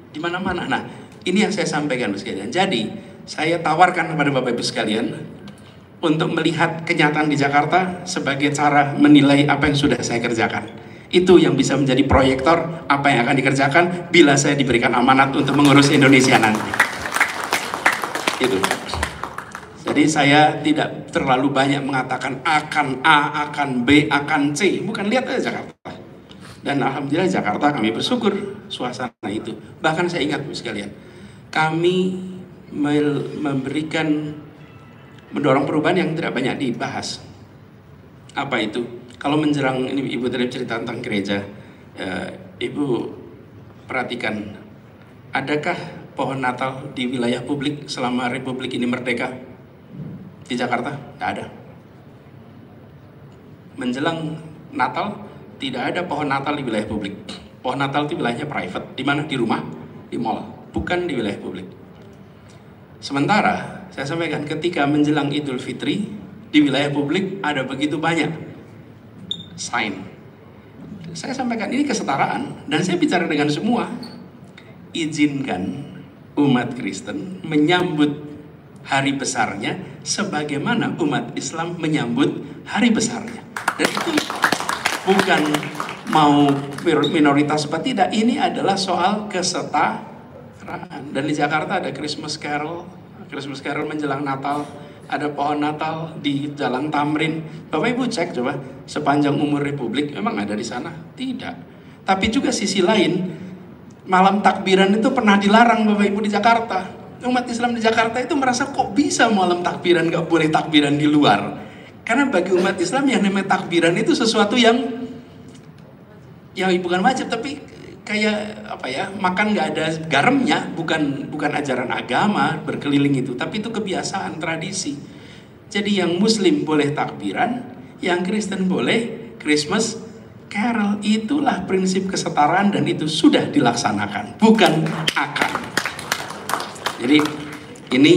di mana-mana. Nah, ini yang saya sampaikan sekalian. Jadi, saya tawarkan kepada Bapak Ibu sekalian untuk melihat kenyataan di Jakarta sebagai cara menilai apa yang sudah saya kerjakan. Itu yang bisa menjadi proyektor apa yang akan dikerjakan bila saya diberikan amanat untuk mengurus Indonesia nanti. Itu. Jadi saya tidak terlalu banyak mengatakan akan A, akan B, akan C. Bukan, lihat aja Jakarta. Dan alhamdulillah Jakarta kami bersyukur suasana itu. Bahkan saya ingat sekalian, kami mendorong perubahan yang tidak banyak dibahas. Apa itu? Kalau menjelang, ini Ibu tadi cerita tentang gereja, Ibu perhatikan, adakah pohon Natal di wilayah publik selama Republik ini merdeka? Di Jakarta? Nggak ada. Menjelang Natal tidak ada pohon Natal di wilayah publik. Pohon Natal itu wilayahnya private. Di mana? Di rumah, di mall, bukan di wilayah publik. Sementara saya sampaikan ketika menjelang Idul Fitri di wilayah publik ada begitu banyak sign. Saya sampaikan ini kesetaraan dan saya bicara dengan semua. Izinkan umat Kristen menyambut hari besarnya sebagaimana umat Islam menyambut hari besarnya. Dan itu bukan mau minoritas apa tidak, ini adalah soal kesetaraan. Dan di Jakarta ada Christmas Carol menjelang Natal, ada pohon Natal di Jalan Tamrin. Bapak Ibu cek coba sepanjang umur Republik memang ada di sana? Tidak. Tapi juga sisi lain, malam takbiran itu pernah dilarang Bapak Ibu di Jakarta. Umat Islam di Jakarta itu merasa kok bisa malam takbiran, gak boleh takbiran di luar. Karena bagi umat Islam yang namanya takbiran itu sesuatu yang bukan wajib, tapi kayak apa ya, makan gak ada garamnya, bukan ajaran agama berkeliling itu, tapi itu kebiasaan, tradisi. Jadi yang Muslim boleh takbiran, yang Kristen boleh Christmas Carol. Itulah prinsip kesetaraan dan itu sudah dilaksanakan, bukan akan. Jadi ini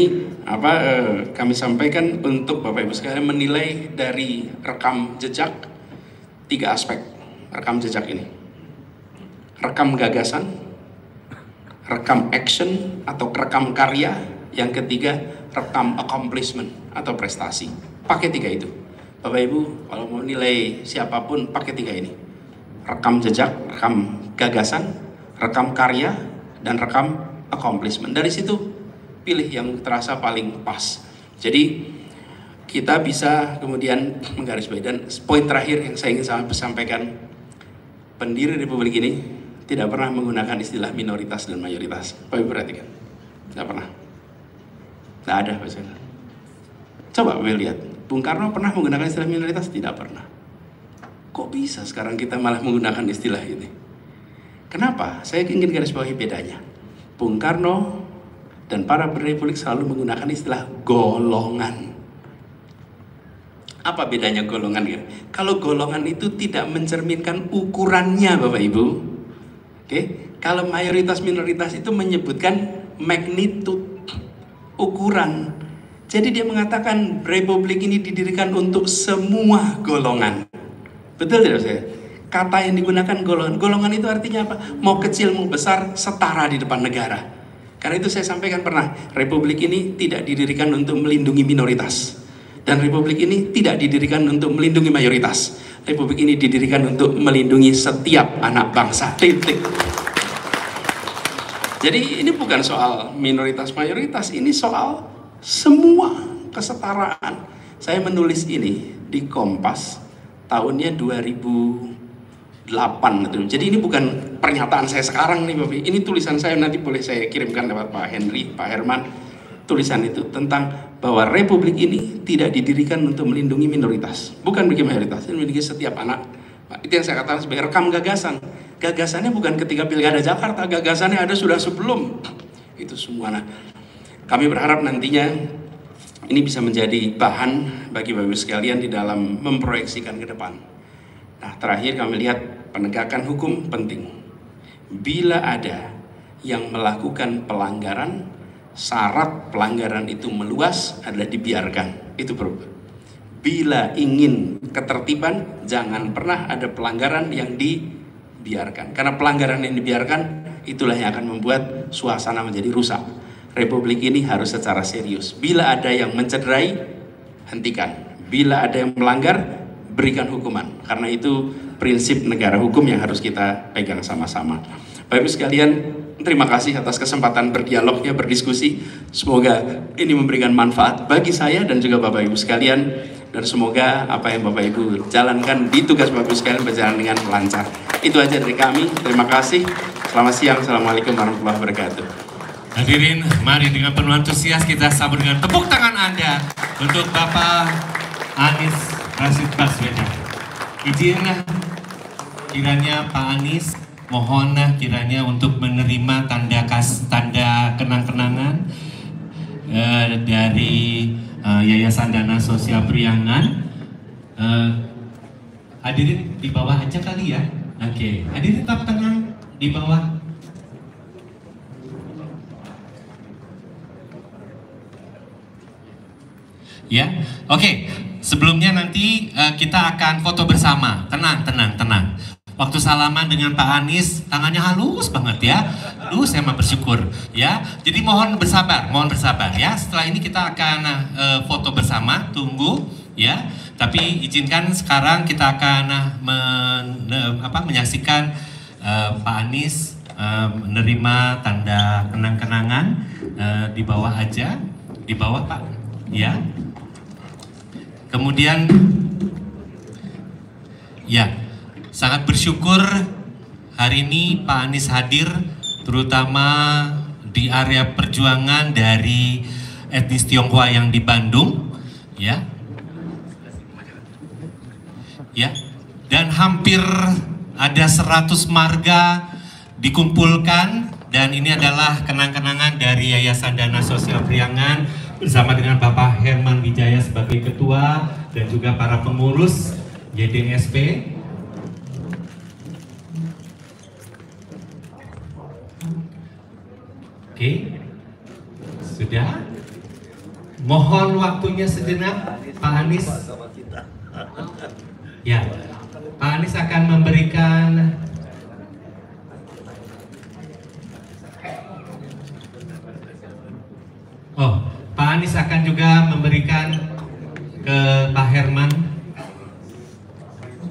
kami sampaikan untuk Bapak Ibu sekalian menilai dari rekam jejak 3 aspek rekam jejak ini. Rekam gagasan, rekam action atau rekam karya, yang ketiga rekam accomplishment atau prestasi. Pakai 3 itu. Bapak Ibu kalau mau nilai siapapun pakai 3 ini. Rekam jejak, rekam gagasan, rekam karya, dan rekam accomplishment. Dari situ pilih yang terasa paling pas. Jadi kita bisa kemudian menggarisbawahi. Dan poin terakhir yang saya ingin sampaikan, pendiri Republik ini tidak pernah menggunakan istilah minoritas dan mayoritas. Bapak Ibu perhatikan, tidak pernah. Tidak ada bahasanya. Coba Bapak lihat, Bung Karno pernah menggunakan istilah minoritas? Tidak pernah. Kok bisa sekarang kita malah menggunakan istilah ini? Kenapa? Saya ingin garis bawahi bedanya. Bung Karno dan para Republik selalu menggunakan istilah golongan. Apa bedanya golongan? Kalau golongan itu tidak mencerminkan ukurannya Bapak Ibu. Oke? Kalau mayoritas minoritas itu menyebutkan magnitude, ukuran. Jadi dia mengatakan Republik ini didirikan untuk semua golongan. Betul tidak saya? Kata yang digunakan golongan. Golongan itu artinya apa? Mau kecil mau besar setara di depan negara. Karena itu saya sampaikan pernah, Republik ini tidak didirikan untuk melindungi minoritas. Dan Republik ini tidak didirikan untuk melindungi mayoritas. Republik ini didirikan untuk melindungi setiap anak bangsa. Titik. Jadi ini bukan soal minoritas mayoritas, ini soal semua kesetaraan. Saya menulis ini di Kompas tahunnya 2008 itu. Jadi ini bukan pernyataan saya sekarang nih Bapak. Ini tulisan saya, nanti boleh saya kirimkan lewat Pak Henry, Pak Herman. Tulisan itu tentang bahwa Republik ini tidak didirikan untuk melindungi minoritas, bukan bagi mayoritas, ini melindungi setiap anak. Itu yang saya katakan sebagai rekam gagasan. Gagasannya bukan ketika Pilkada Jakarta, gagasannya ada sudah sebelum itu semua. Nah, kami berharap nantinya ini bisa menjadi bahan bagi Bapak Ibu sekalian di dalam memproyeksikan ke depan. Nah, terakhir kami lihat penegakan hukum penting. Bila ada yang melakukan pelanggaran, syarat pelanggaran itu meluas adalah dibiarkan. Itu berubah. Bila ingin ketertiban, jangan pernah ada pelanggaran yang dibiarkan. Karena pelanggaran yang dibiarkan, itulah yang akan membuat suasana menjadi rusak. Republik ini harus secara serius. Bila ada yang mencederai, hentikan. Bila ada yang melanggar, berikan hukuman. Karena itu prinsip negara hukum yang harus kita pegang sama-sama. Bapak Ibu sekalian, terima kasih atas kesempatan berdialognya, berdiskusi. Semoga ini memberikan manfaat bagi saya dan juga Bapak Ibu sekalian. Dan semoga apa yang Bapak Ibu jalankan di tugas Bapak Ibu sekalian berjalan dengan lancar. Itu aja dari kami. Terima kasih. Selamat siang. Assalamualaikum warahmatullahi wabarakatuh. Hadirin, mari dengan penuh antusias kita sambut dengan tepuk tangan Anda untuk Bapak Anies Rashid Baswedan. Izinlah kiranya Pak Anies, mohon kiranya untuk menerima tanda kenang-kenangan dari Yayasan Dana Sosial Priangan. Hadirin di bawah aja kali ya. Oke, hadirin tetap tenang di bawah. Ya, oke. Sebelumnya nanti kita akan foto bersama. Tenang. Waktu salaman dengan Pak Anies, tangannya halus banget ya. Aduh, saya mah bersyukur ya. Jadi mohon bersabar ya. Setelah ini kita akan foto bersama, tunggu ya. Tapi izinkan sekarang kita akan menyaksikan Pak Anies menerima tanda kenang-kenangan di bawah aja, di bawah Pak ya. Kemudian ya, sangat bersyukur hari ini Pak Anies hadir, terutama di area perjuangan dari etnis Tionghoa yang di Bandung ya. Ya, dan hampir ada 100 marga dikumpulkan, dan ini adalah kenang-kenangan dari Yayasan Dana Sosial Priangan bersama dengan Bapak Herman Wijaya sebagai ketua dan juga para pengurus YDSP. Oke, sudah. Mohon waktunya sejenak, Pak Anies. Ya, Pak Anies akan memberikan Pak Anies akan juga memberikan ke Pak Herman.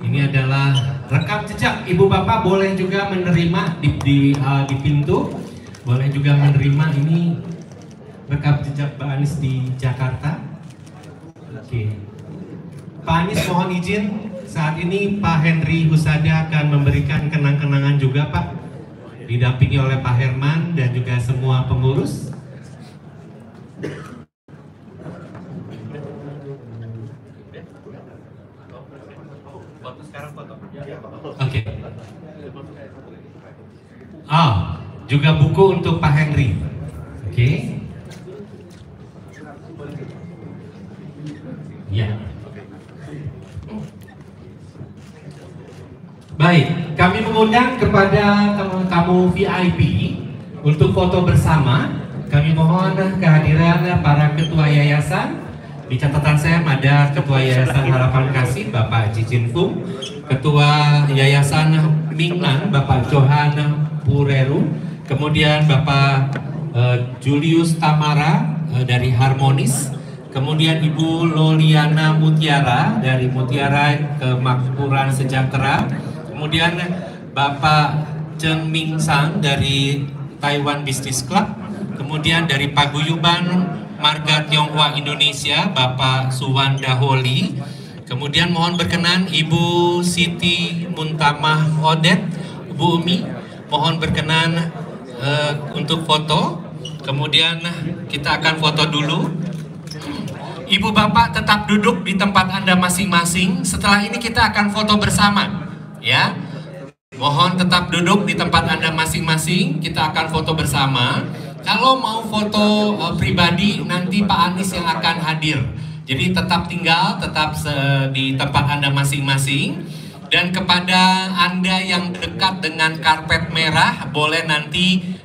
Ini adalah rekam jejak. Ibu Bapak boleh juga menerima di pintu. Boleh juga menerima ini rekam jejak Pak Anies di Jakarta. Oke. Pak Anies mohon izin, saat ini Pak Henry Husada akan memberikan kenang-kenangan juga Pak, didampingi oleh Pak Herman dan juga semua pengurus. Oke. Juga buku untuk Pak Henry. Oke. Ya. Baik, kami mengundang kepada tamu-tamu VIP untuk foto bersama. Kami mohon kehadiran para ketua yayasan. Di catatan saya ada Ketua Yayasan Harapan Kasih Bapak Jijin Fung, Ketua Yayasan Mingnan Bapak Johan Pureru, kemudian Bapak Julius Tamara dari Harmonis, kemudian Ibu Loliana Mutiara dari Mutiara Kemakmuran Sejahtera, kemudian Bapak Cheng Ming Sang dari Taiwan Business Club, kemudian dari Paguyuban Marga Tionghoa Indonesia Bapak Suwanda Holi, kemudian mohon berkenan Ibu Siti Muntamah Odet, Bu Umi, mohon berkenan untuk foto. Kemudian kita akan foto dulu. Ibu Bapak tetap duduk di tempat Anda masing-masing. Setelah ini kita akan foto bersama ya. Mohon tetap duduk di tempat Anda masing-masing. Kita akan foto bersama. Kalau mau foto pribadi, nanti Pak Anies yang akan hadir. Jadi tetap tinggal, tetap di tempat Anda masing-masing. Dan kepada Anda yang dekat dengan karpet merah, boleh nanti